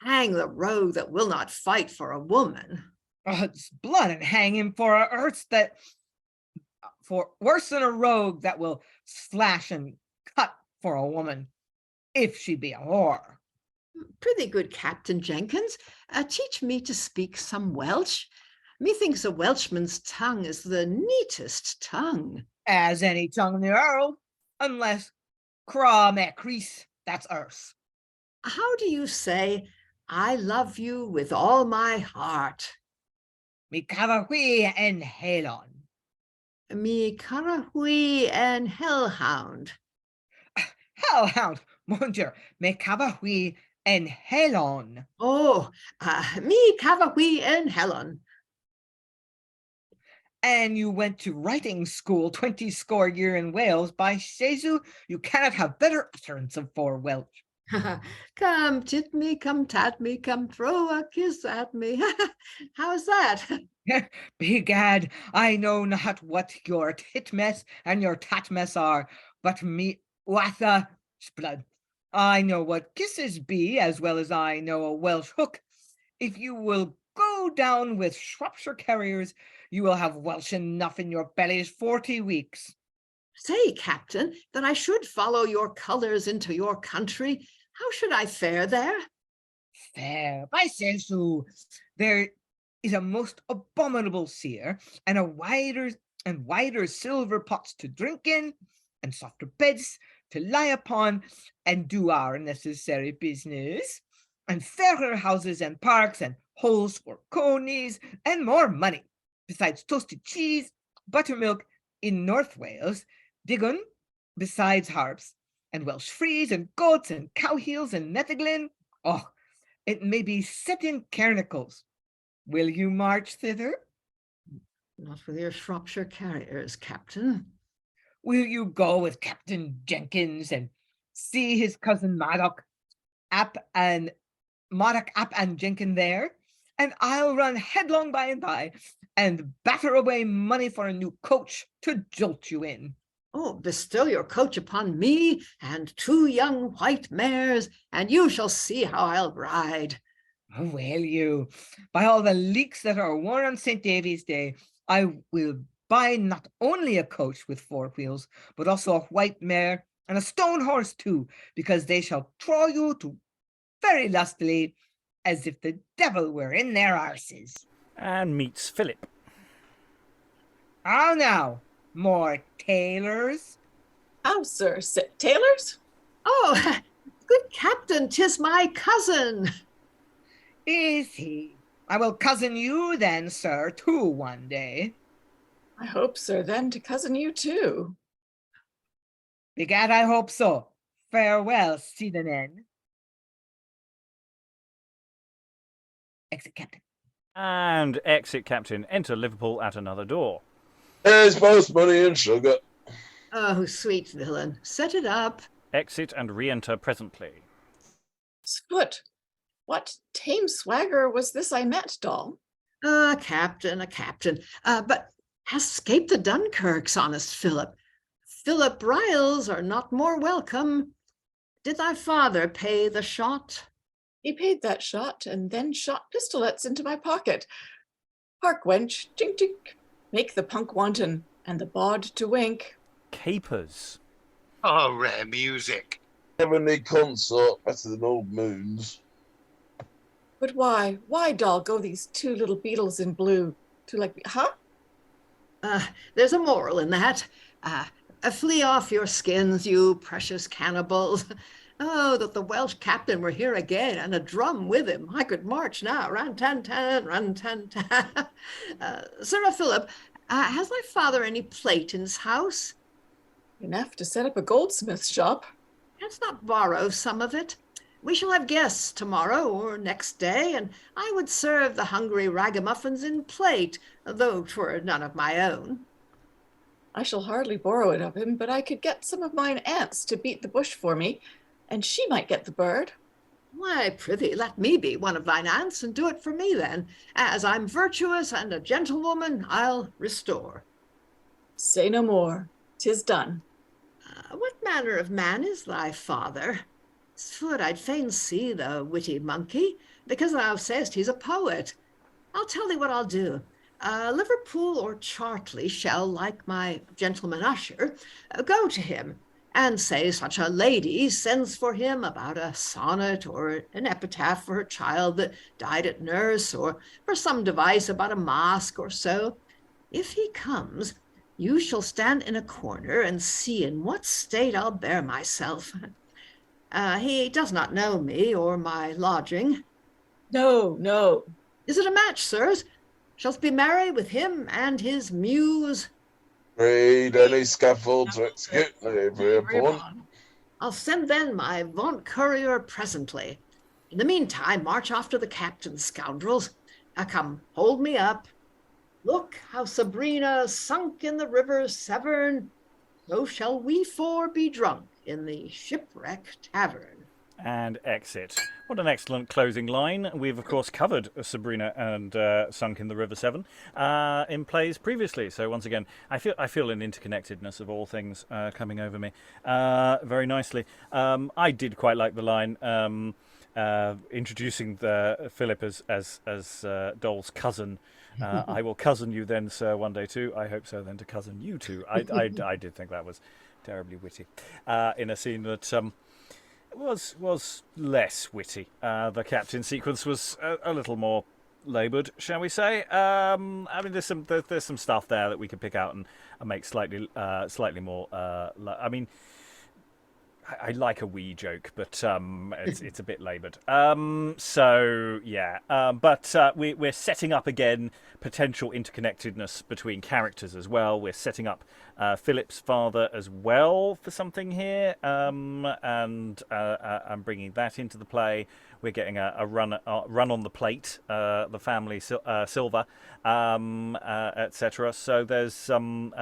Hang the rogue that will not fight for a woman. It's blood and hang him for a earth that, for worse than a rogue that will slash and cut for a woman, if she be a whore. Prithee, good Captain Jenkins, teach me to speak some Welsh. Methinks a Welshman's tongue is the neatest tongue. As any tongue in the earl, unless cra me Chris, that's earth. How do you say, I love you with all my heart? Mi cavahui en helon. Mi carahui en hellhound. Hellhound, mon Dieu, me cavahui en helon. Oh, mi cavahui en hellon. And you went to writing school 20 score year in Wales. By Jesu, you cannot have better utterance of four Welsh. Come tit me, come tat me, come throw a kiss at me. How's that? Begad, I know not what your titmess and your tatmess are, but me watha blood. I know what kisses be as well as I know a Welsh hook. If you will go down with Shropshire carriers, you will have Welsh enough in your bellies 40 weeks. Say, Captain, that I should follow your colours into your country. How should I fare there? Fair, by Jesu, there is a most abominable seer, and wider silver pots to drink in, and softer beds to lie upon, and do our necessary business, and fairer houses and parks, and holes for conies, and more money, besides toasted cheese, buttermilk in North Wales, digon, besides harps, and Welsh frieze, and goats, and cow heels, and metheglin. Oh, it may be set in carnicles. Will you march thither? Not with your Shropshire carriers, Captain. Will you go with Captain Jenkins and see his cousin Maddock Ap and Jenkin there? And I'll run headlong by and batter away money for a new coach to jolt you in. Oh, bestow your coach upon me and 2 young white mares, and you shall see how I'll ride. Oh, will you? By all the leeks that are worn on St. David's Day, I will buy not only a coach with 4 wheels, but also a white mare and a stone horse too, because they shall draw you to very lustily, as if the devil were in their arses. And meets Philip. How now, more tailors? How, sir? Tailors? Oh, good Captain, 'tis my cousin. Is he? I will cousin you then, sir, too, one day. I hope, sir, then to cousin you too. Begad, I hope so. Farewell, see the men. Exit Captain. And exit Captain. Enter Liverpool at another door. Here's both money and sugar. Oh, sweet villain, set it up. Exit and re-enter presently. Sfoot, what tame swagger was this I met, doll? A captain. But has escaped the Dunkirks, honest Philip. Philip Riles are not more welcome. Did thy father pay the shot? He paid that shot and then shot pistolets into my pocket. Hark, wench, tink tink, make the punk wanton and the bod to wink. Capers. Oh, rare music. Heavenly consort, better than old moons. But why, doll, go these 2 little beetles in blue to like, huh? There's a moral in that. Flee off your skins, you precious cannibals. Oh, that the Welsh captain were here again, and a drum with him. I could march now. Ran-tan-tan, run-tan-tan. Sir Philip, has thy father any plate in his house? Enough to set up a goldsmith's shop. Canst not borrow some of it? We shall have guests tomorrow or next day, and I would serve the hungry ragamuffins in plate, though 'twere none of my own. I shall hardly borrow it of him, but I could get some of mine aunts to beat the bush for me, and she might get the bird. Why, prithee, let me be one of thine aunts, and do it for me then. As I'm virtuous and a gentlewoman, I'll restore. Say no more. 'Tis done. What manner of man is thy father? 'Swould I'd fain see the witty monkey, because thou sayest he's a poet. I'll tell thee what I'll do. Liverpool or Chartley shall, like my gentleman usher, go to him, and say such a lady sends for him about a sonnet or an epitaph for her child that died at nurse, or for some device about a masque or so. If he comes, you shall stand in a corner and see in what state I'll bear myself. He does not know me or my lodging. No, no. Is it a match, sirs? Shallst be merry with him and his muse? Read any scaffold to execute every upon. I'll send then my vaunt courier presently. In the meantime, march after the captain, scoundrels. Come, hold me up. Look how Sabrina sunk in the river Severn, so shall we four be drunk in the shipwreck tavern. And exit. What an excellent closing line. We've, of course, covered Sabrina and Sunk in the River Severn in plays previously. So once again, I feel an interconnectedness of all things coming over me very nicely. I did quite like the line introducing Philip as Dole's cousin. I will cousin you then, sir, one day too. I hope so then to cousin you too. I did think that was terribly witty in a scene that was less witty. The captain sequence was a little more laboured, shall we say? I mean, there's some stuff there that we could pick out and make slightly more. I mean, I like a wee joke, but it's a bit laboured. So yeah, but we're setting up again potential interconnectedness between characters as well. We're setting up Philip's father as well for something here, and I'm bringing that into the play. We're getting a run on the plate, the family silver, etc. So there's some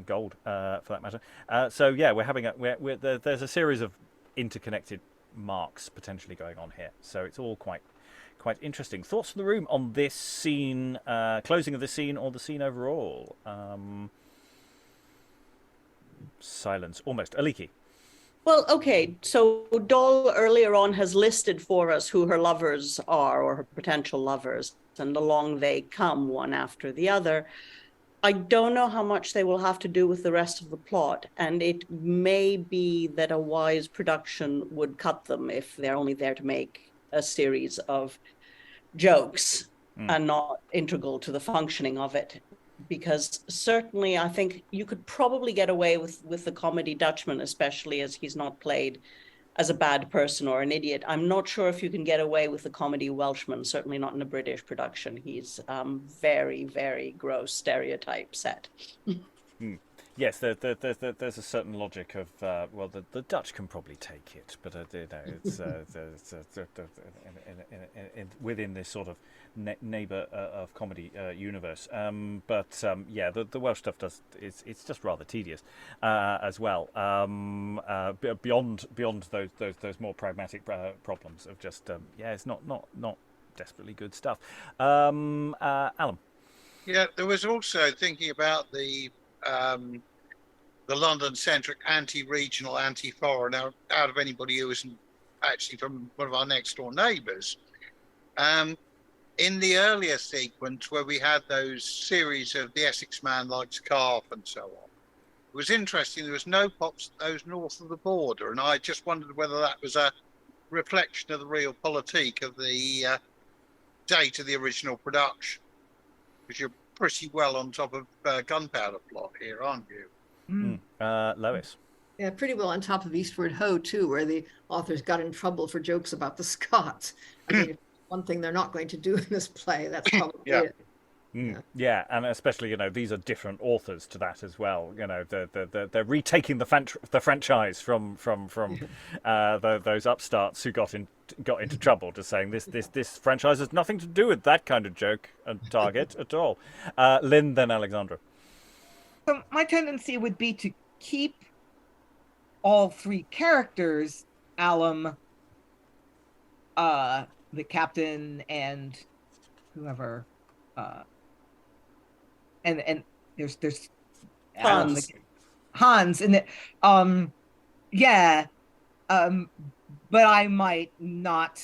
gold for that matter. So yeah, we're having there's a series of interconnected marks potentially going on here. So it's all quite interesting. Thoughts from the room on this scene, closing of this scene, or the scene overall? Silence, almost. Aliki. Well, okay, so Doll earlier on has listed for us who her lovers are, or her potential lovers, and along they come one after the other. I don't know how much they will have to do with the rest of the plot, and it may be that a wise production would cut them if they're only there to make a series of jokes and not integral to the functioning of it. Because certainly I think you could probably get away with the comedy Dutchman, especially as he's not played as a bad person or an idiot. I'm not sure if you can get away with the comedy Welshman, certainly not in a British production. He's very, very gross stereotype set. Yes, there's a certain logic of the Dutch can probably take it, but it's within this sort of neighbour of comedy universe. The Welsh stuff it's just rather tedious as well. Beyond those more pragmatic problems of just it's not desperately good stuff. Allum. Yeah, there was also thinking about the London-centric, anti-regional, anti-foreign, out of anybody who isn't actually from one of our next-door neighbours. In the earlier sequence where we had those series of the Essex man likes calf and so on, it was interesting. There was no pops those north of the border, and I just wondered whether that was a reflection of the real politique of the date of the original production, because you're pretty well on top of gunpowder plot here, aren't you? Lois. Yeah, pretty well on top of Eastward Ho too, where the authors got in trouble for jokes about the Scots. I think one thing they're not going to do in this play. That's probably it. Yeah, and especially these are different authors to that as well. They're retaking the franchise from those upstarts who got into trouble, just saying this franchise has nothing to do with that kind of joke and target at all. Lynn, then Alexandra. So my tendency would be to keep all three characters, Allum, the captain and whoever, and there's Hans. Hans, and yeah, but I might not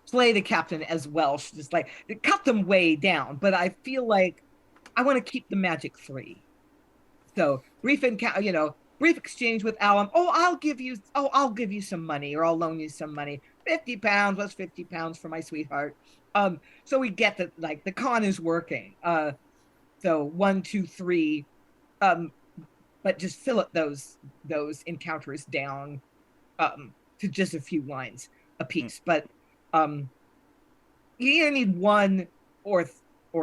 play the captain as Welsh, just like cut them way down. But I feel like I want to keep the magic 3. So brief exchange with Allum. I'll give you some money, or I'll loan you some money. £50. What's £50 for my sweetheart? So we get that, like, the con is working. So 1, 2, 3, but just fill up those encounters down to just a few lines a piece. But you either need 1 or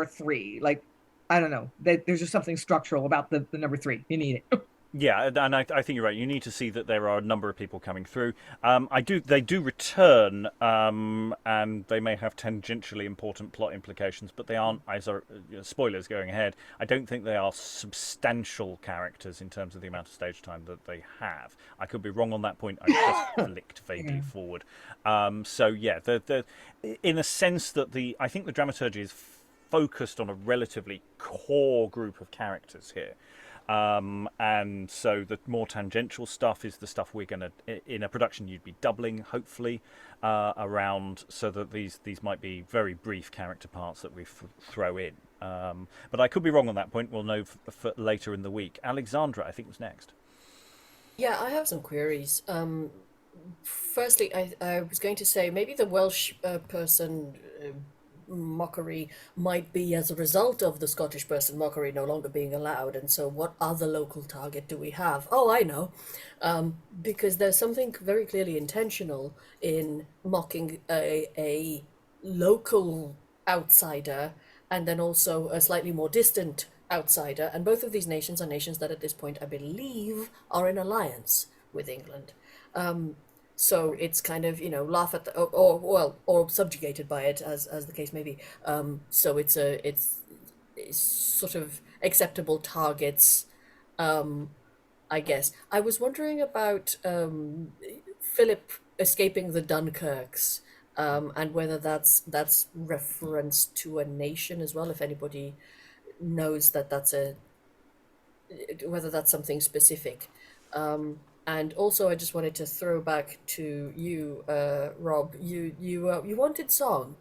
3. Like, I don't know. There's just something structural about the number 3. You need it. Yeah, and I think you're right. You need to see that there are a number of people coming through. They do return, and they may have tangentially important plot implications, but they aren't, spoilers going ahead, I don't think they are substantial characters in terms of the amount of stage time that they have. I could be wrong on that point. I just flicked vaguely forward. So yeah, in a sense that I think the dramaturgy is focused on a relatively core group of characters here. And so the more tangential stuff is the stuff we're going to, in a production you'd be doubling, hopefully, around, so that these might be very brief character parts that we throw in. But I could be wrong on that point. We'll know for later in the week. Alexandra, I think, was next. Yeah, I have some queries. Firstly, I was going to say maybe the Welsh person mockery might be as a result of the Scottish person mockery no longer being allowed, and so what other local target do we have? Oh, I know, because there's something very clearly intentional in mocking a local outsider and then also a slightly more distant outsider, and both of these nations are nations that at this point I believe are in alliance with England. So it's kind of, laugh at or subjugated by it, as the case may be. So it's sort of acceptable targets, I guess. I was wondering about Philip escaping the Dunkirks, and whether that's reference to a nation as well. If anybody knows whether that's something specific. And also, I just wanted to throw back to you, Rob. You wanted song.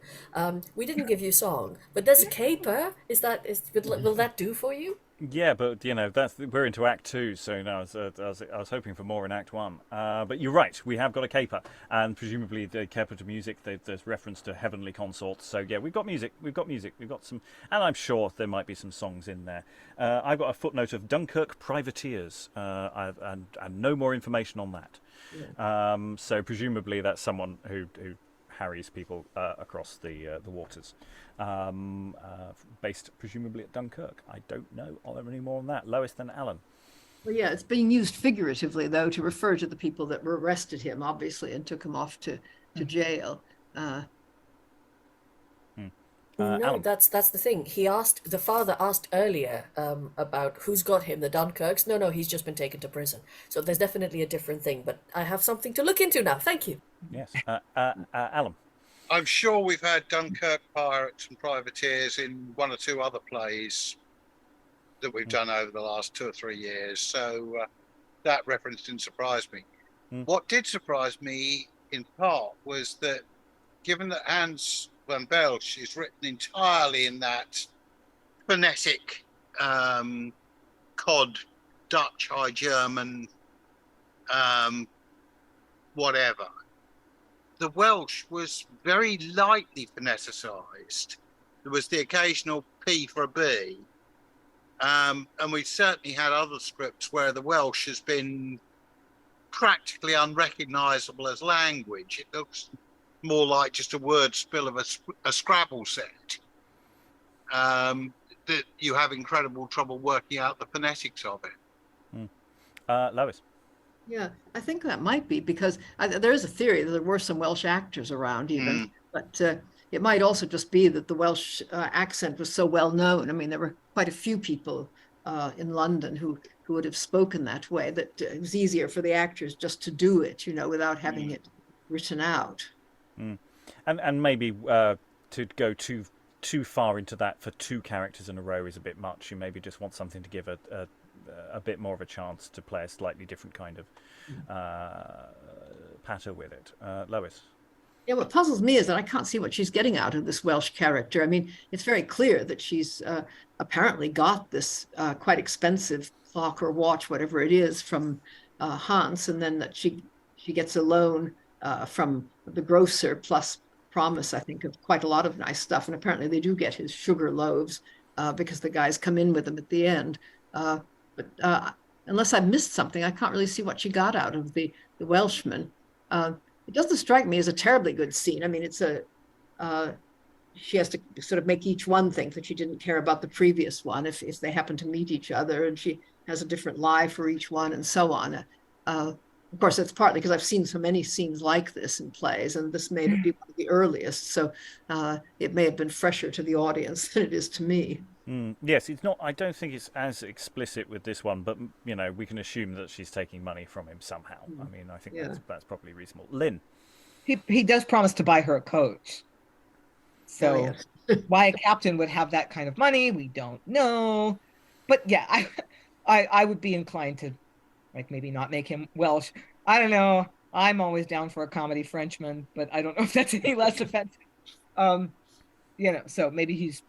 We didn't give you song, but there's a caper. Will that do for you? Yeah, but we're into Act 2, so I was hoping for more in Act 1. But you're right, we have got a caper, and presumably the caper to music. There's reference to heavenly consorts. So yeah, we've got music. We've got some, and I'm sure there might be some songs in there. I've got a footnote of Dunkirk privateers, and no more information on that. Yeah. So presumably that's someone who harries people across the waters, based presumably at Dunkirk. I don't know any more on that. Lois, then Alan. Well, yeah, it's being used figuratively, though, to refer to the people that arrested him, obviously, and took him off to jail. No, that's the thing. The father asked earlier about who's got him, the Dunkirks. No, he's just been taken to prison. So there's definitely a different thing, but I have something to look into now. Thank you. Yes. Allum. I'm sure we've had Dunkirk pirates and privateers in 1 or 2 other plays that we've done over the last 2 or 3 years. So that reference didn't surprise me. What did surprise me in part was that, given that Hans van Belsch is written entirely in that phonetic cod, Dutch, High German, whatever, the Welsh was very lightly phoneticized. There was the occasional P for a B, and we've certainly had other scripts where the Welsh has been practically unrecognizable as language. It looks more like just a word spill of a Scrabble set, that you have incredible trouble working out the phonetics of it. Lois. Yeah, I think that might be because there is a theory that there were some Welsh actors around even, but it might also just be that the Welsh accent was so well known. I mean, there were quite a few people in London who who would have spoken that way, that it was easier for the actors just to do it, without having it written out. And maybe to go too far into that for two characters in a row is a bit much. You maybe just want something to give a bit more of a chance to play a slightly different kind of patter with it. Lois? Yeah, what puzzles me is that I can't see what she's getting out of this Welsh character. I mean, it's very clear that she's apparently got this quite expensive clock or watch, whatever it is, from Hans, and then that she gets a loan from the grocer, plus promise, I think, of quite a lot of nice stuff. And apparently they do get his sugar loaves because the guys come in with them at the end. But unless I missed something, I can't really see what she got out of the Welshman. It doesn't strike me as a terribly good scene. I mean, it's she has to sort of make each one think that she didn't care about the previous one if they happen to meet each other, and she has a different lie for each one and so on. Of course, it's partly because I've seen so many scenes like this in plays, and this may be one of the earliest, so it may have been fresher to the audience than it is to me. Yes, it's not. I don't think it's as explicit with this one, but we can assume that she's taking money from him somehow. I mean, I think that's probably reasonable. Lynn? He does promise to buy her a coach. So why a captain would have that kind of money, we don't know. But yeah, I would be inclined to maybe not make him Welsh. I don't know. I'm always down for a comedy Frenchman, but I don't know if that's any less offensive. So maybe he's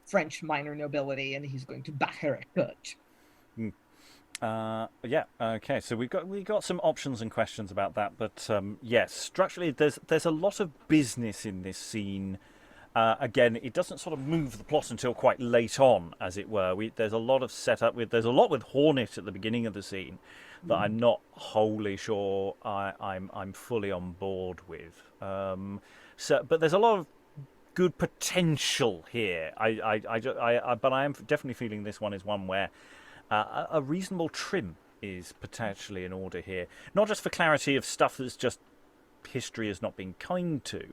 French minor nobility, and he's going to buy her a coach. Okay. So we got some options and questions about that, but yes, structurally, there's a lot of business in this scene. Again, it doesn't sort of move the plot until quite late on, as it were. There's a lot of setup there's a lot with Hornet at the beginning of the scene that I'm not wholly sure I'm fully on board with. But there's a lot of good potential here. But I am definitely feeling this one is one where a reasonable trim is potentially in order here. Not just for clarity of stuff that's just history has not been kind to,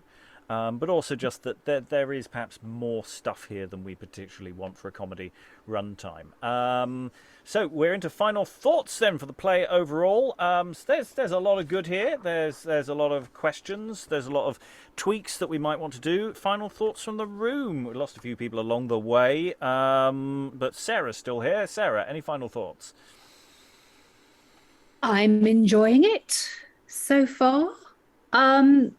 but also just that there is perhaps more stuff here than we particularly want for a comedy runtime. So we're into final thoughts then for the play overall. So there's a lot of good here. There's a lot of questions. There's a lot of tweaks that we might want to do. Final thoughts from the room. We lost a few people along the way, but Sarah's still here. Sarah, any final thoughts? I'm enjoying it so far. I'm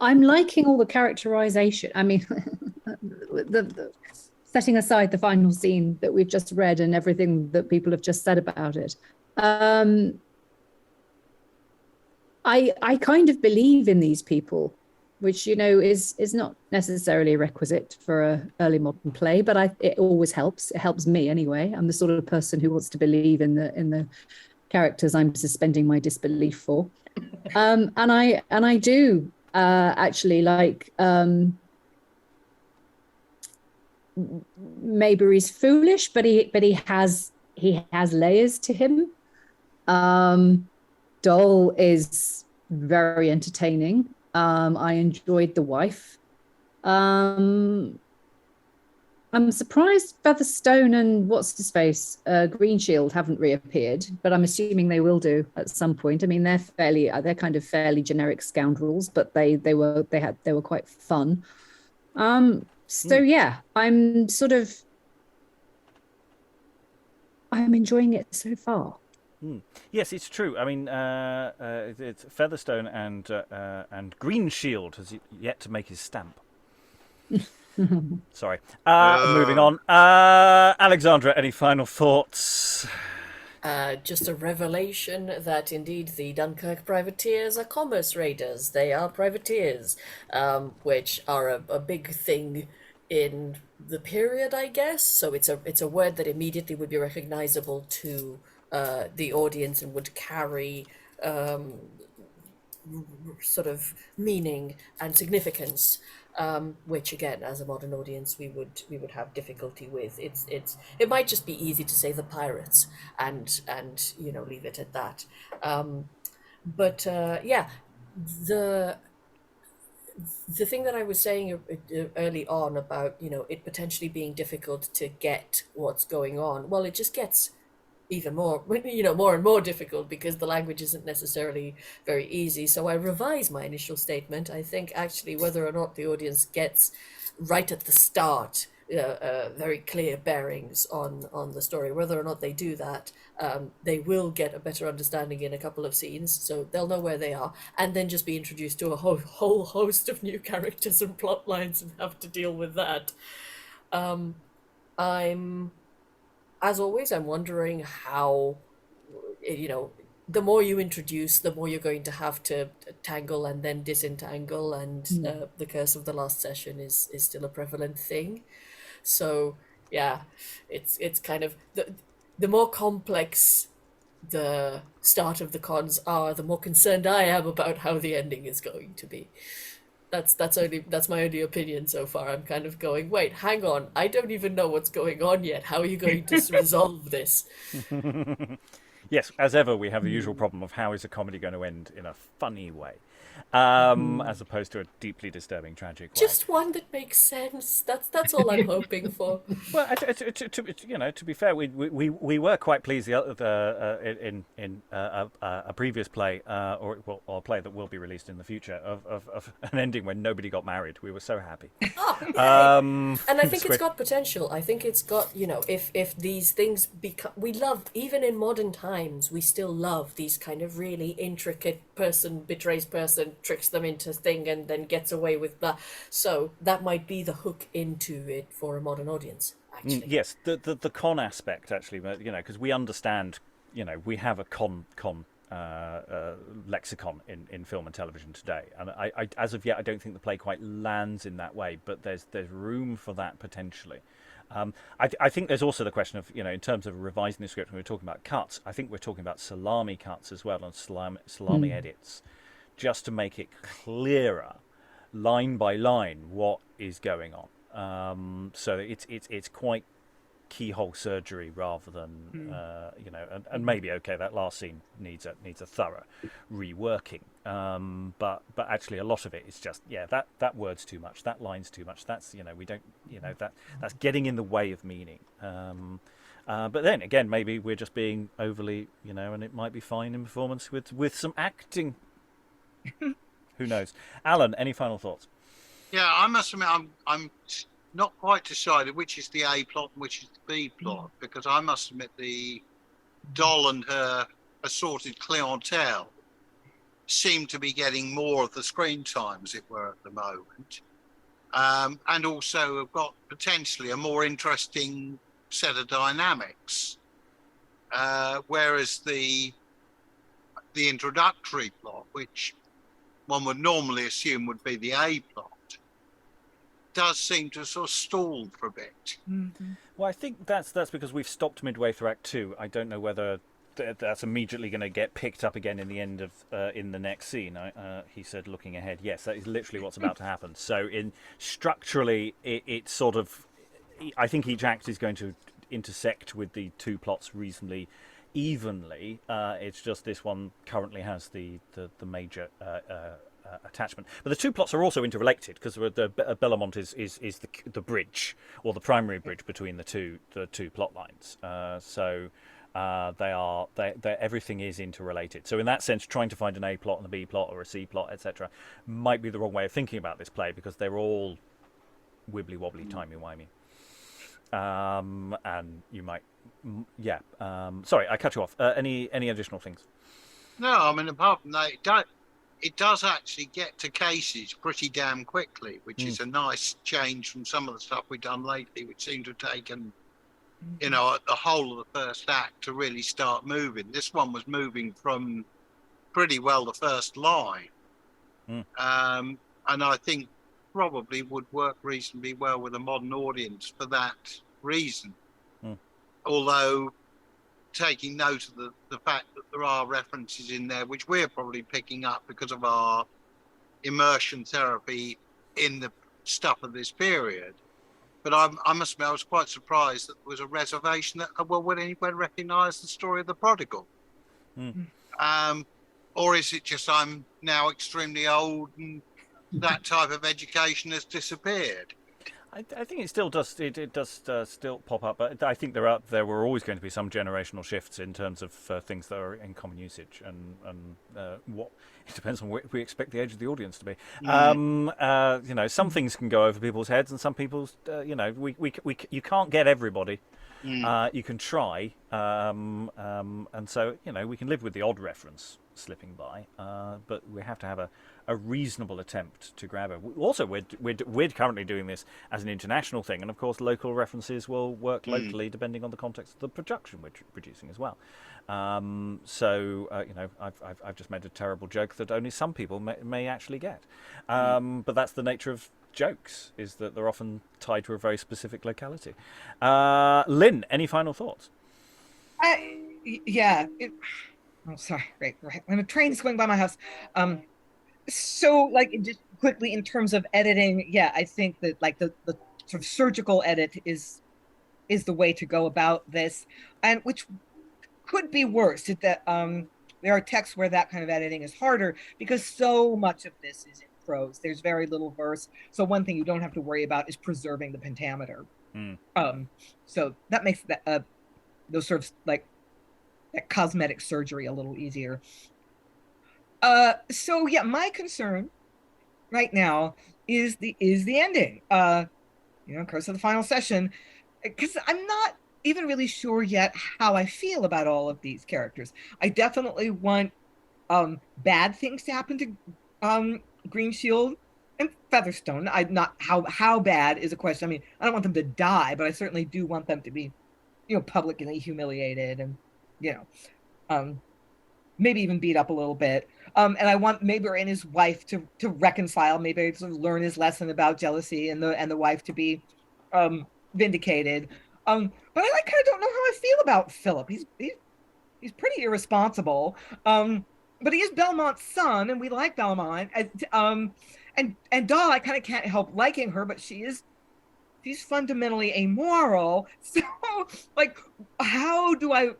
liking all the characterization. I mean, the setting aside the final scene that we've just read and everything that people have just said about it, I kind of believe in these people, which is not necessarily a requisite for an early modern play, but it always helps. It helps me anyway. I'm the sort of person who wants to believe in the characters I'm suspending my disbelief for. And I do actually like Mayberry's foolish, but he has layers to him. Dole is very entertaining. I enjoyed the wife. I'm surprised Featherstone and what's-his-face, Greenshield haven't reappeared, but I'm assuming they will do at some point. I mean, they're kind of fairly generic scoundrels, but they were quite fun. So yeah, I'm enjoying it so far. Yes, it's true. I mean, it's Featherstone and Greenshield has yet to make his stamp. Sorry. Moving on. Alexandra, any final thoughts? Just a revelation that indeed the Dunkirk privateers are commerce raiders. They are privateers, which are a big thing in the period, I guess. So it's a word that immediately would be recognizable to the audience and would carry sort of meaning and significance. Which again, as a modern audience, we would have difficulty with. It might just be easy to say the pirates and leave it at that. Yeah, the thing that I was saying early on about, it potentially being difficult to get what's going on, well, it just gets even more, more and more difficult because the language isn't necessarily very easy. So I revise my initial statement. I think actually whether or not the audience gets right at the start very clear bearings on the story, whether or not they do that, they will get a better understanding in a couple of scenes, so they'll know where they are, and then just be introduced to a whole host of new characters and plot lines and have to deal with that. As always, I'm wondering how, the more you introduce, the more you're going to have to tangle and then disentangle, and the curse of the last session is still a prevalent thing. So yeah, it's kind of the more complex the start of the cons are, the more concerned I am about how the ending is going to be. That's my only opinion so far. I'm kind of going, wait, hang on, I don't even know what's going on yet. How are you going to resolve this? Yes, as ever, we have the usual problem of how is a comedy going to end in a funny way, as opposed to a deeply disturbing, tragic way. Just one that makes sense. That's all I'm hoping for. Well, to be fair, we were quite pleased in a previous play, or a play that will be released in the future, of an ending when nobody got married. We were so happy. And I think it's got potential. I think it's got, if these things become, we love, even in modern times, we still love these kind of really intricate person betrays person, tricks them into thing, and then gets away with that. So that might be the hook into it for a modern audience, actually. Yes, the con aspect, actually, because we understand, we have a con lexicon in film and television today, and I as of yet I don't think the play quite lands in that way, but there's room for that potentially. I think there's also the question of, in terms of revising the script, when we're talking about cuts, I think we're talking about salami cuts as well, and salami edits, just to make it clearer, line by line, what is going on. So it's quite keyhole surgery rather than and maybe that last scene needs a thorough reworking, but actually a lot of it is just that word's too much, that line's too much, that's we don't that's getting in the way of meaning, but then again maybe we're just being overly and it might be fine in performance with some acting. Who knows? Alan, any final thoughts? Yeah, I must admit I'm not quite decided which is the A plot and which is the B plot, because I must admit the doll and her assorted clientele seem to be getting more of the screen time, as it were, at the moment, and also have got potentially a more interesting set of dynamics, whereas the introductory plot, which one would normally assume would be the A plot, does seem to sort of stall for a bit. Mm-hmm. Well, I think that's because we've stopped midway through Act 2. I don't know whether that's immediately going to get picked up again in the end of in the next scene. He said, looking ahead. Yes, that is literally what's about to happen. So, structurally, it's sort of. I think each act is going to intersect with the two plots reasonably evenly. It's just this one currently has the major attachment, but the two plots are also interrelated, because the Bellamont is the bridge, or the primary bridge between the two plot lines. So everything is interrelated. So in that sense, trying to find an A plot and a B plot or a C plot, etc., might be the wrong way of thinking about this play, because they're all wibbly wobbly, timey wimey. And you might, sorry, I cut you off. Any additional things? No, I mean, apart from that, it does actually get to cases pretty damn quickly, which is a nice change from some of the stuff we've done lately, which seemed to have taken, the whole of the first act to really start moving. This one was moving from pretty well the first line, and I think probably would work reasonably well with a modern audience for that reason. Although, taking note of the fact that there are references in there which we're probably picking up because of our immersion therapy in the stuff of this period. But I must admit, I was quite surprised that there was a reservation that, would anyone recognise the story of the prodigal? Or is it just I'm now extremely old and that type of education has disappeared. I think it still does. It does still pop up, but I think there were always going to be some generational shifts in terms of things that are in common usage, and what it depends on what we expect the age of the audience to be. Some things can go over people's heads, and some people's, you can't get everybody. You can try, and so we can live with the odd reference slipping by, but we have to have a reasonable attempt to grab it. Also, we're currently doing this as an international thing, and of course, local references will work locally depending on the context of the production we're producing as well. I've just made a terrible joke that only some people may actually get, but that's the nature of jokes, is that they're often tied to a very specific locality. Lynn, any final thoughts? Sorry. Right. When a train's going by my house. So, just quickly in terms of editing, I think that the sort of surgical edit is the way to go about this, and which could be worse. That there are texts where that kind of editing is harder because so much of this is in prose. There's very little verse, so one thing you don't have to worry about is preserving the pentameter. So that makes that those sort of that cosmetic surgery a little easier. My concern right now is the ending. Curse of the Final Session, because I'm not even really sure yet how I feel about all of these characters. I definitely want bad things to happen to Greenshield and Featherstone. How bad is a question. I mean, I don't want them to die, but I certainly do want them to be, publicly humiliated and, maybe even beat up a little bit. And I want Mayberry and his wife to reconcile, maybe to learn his lesson about jealousy, and the wife to be vindicated. But I kind of don't know how I feel about Philip. He's pretty irresponsible. But he is Bellamont's son, and we like Bellamont. And Doll, I kind of can't help liking her, but she's fundamentally amoral. So, how do I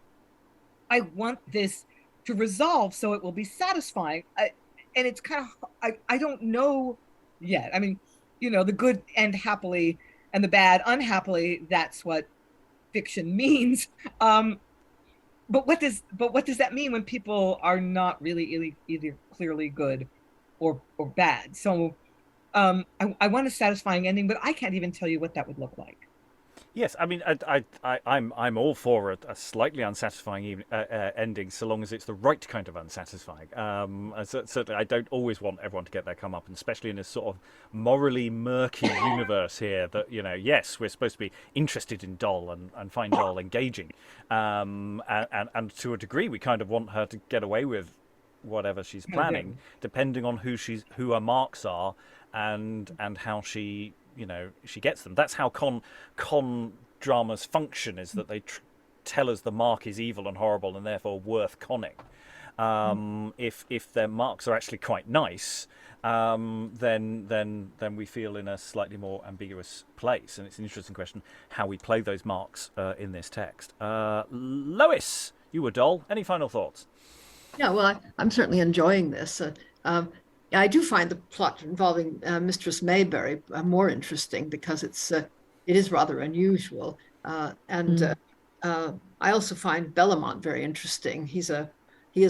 want this to resolve so it will be satisfying? And it's kind of, I don't know yet. I mean, the good end happily and the bad unhappily. That's what fiction means. But what does that mean when people are not really either clearly good or bad? So I want a satisfying ending, but I can't even tell you what that would look like. Yes, I mean, I'm all for a slightly unsatisfying ending, so long as it's the right kind of unsatisfying. Certainly, I don't always want everyone to get their comeuppance, especially in this sort of morally murky universe here. That yes, we're supposed to be interested in Doll and find Doll engaging, and to a degree, we kind of want her to get away with whatever she's planning, depending on who her marks are, and how she gets them. That's how con dramas function, is that they tell us the mark is evil and horrible and therefore worth conning. If their marks are actually quite nice, then we feel in a slightly more ambiguous place. And it's an interesting question how we play those marks in this text. Lois, you were Doll. Any final thoughts? Yeah, well, I'm certainly enjoying this. I do find the plot involving Mistress Mayberry more interesting because it is rather unusual. I also find Bellamont very interesting. He is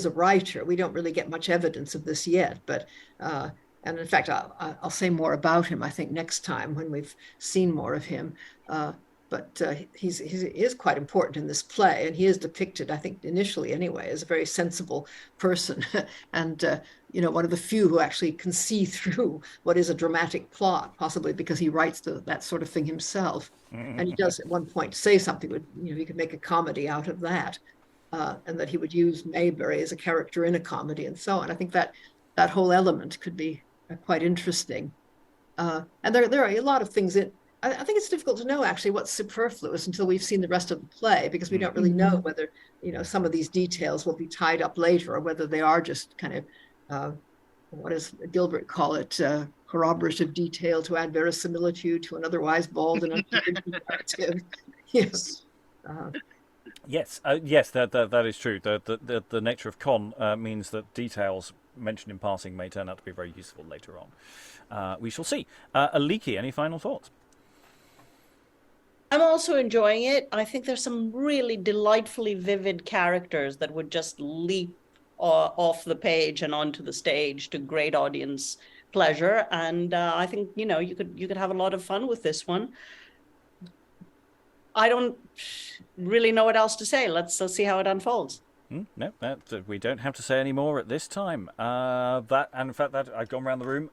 a writer. We don't really get much evidence of this yet, but and in fact, I'll say more about him, I think, next time when we've seen more of him. But he is quite important in this play, and he is depicted, I think, initially anyway, as a very sensible person, and one of the few who actually can see through what is a dramatic plot, possibly because he writes that sort of thing himself. And he does at one point say something, he could make a comedy out of that, and that he would use Mayberry as a character in a comedy and so on. I think that whole element could be quite interesting. And there are a lot of things that I think it's difficult to know actually what's superfluous until we've seen the rest of the play, because we don't really know whether some of these details will be tied up later or whether they are just kind of what does Gilbert call it, corroborative detail to add verisimilitude to an otherwise bald and unconvincing narrative. Yes. Yes, yes, that is true. The nature of con means that details mentioned in passing may turn out to be very useful later on. We shall see. Aliki, any final thoughts? I'm also enjoying it. I think there's some really delightfully vivid characters that would just leap off the page and onto the stage to great audience pleasure. And I think you could have a lot of fun with this one. I don't really know what else to say. Let's see how it unfolds. No, we don't have to say any more at this time. That, and in fact, that I've gone around the room.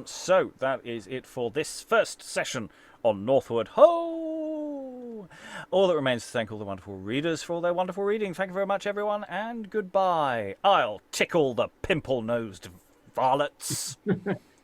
So that is it for this first session on Northward Ho! All that remains to thank all the wonderful readers for all their wonderful reading. Thank you very much, everyone, and goodbye. I'll tickle the pimple-nosed varlets.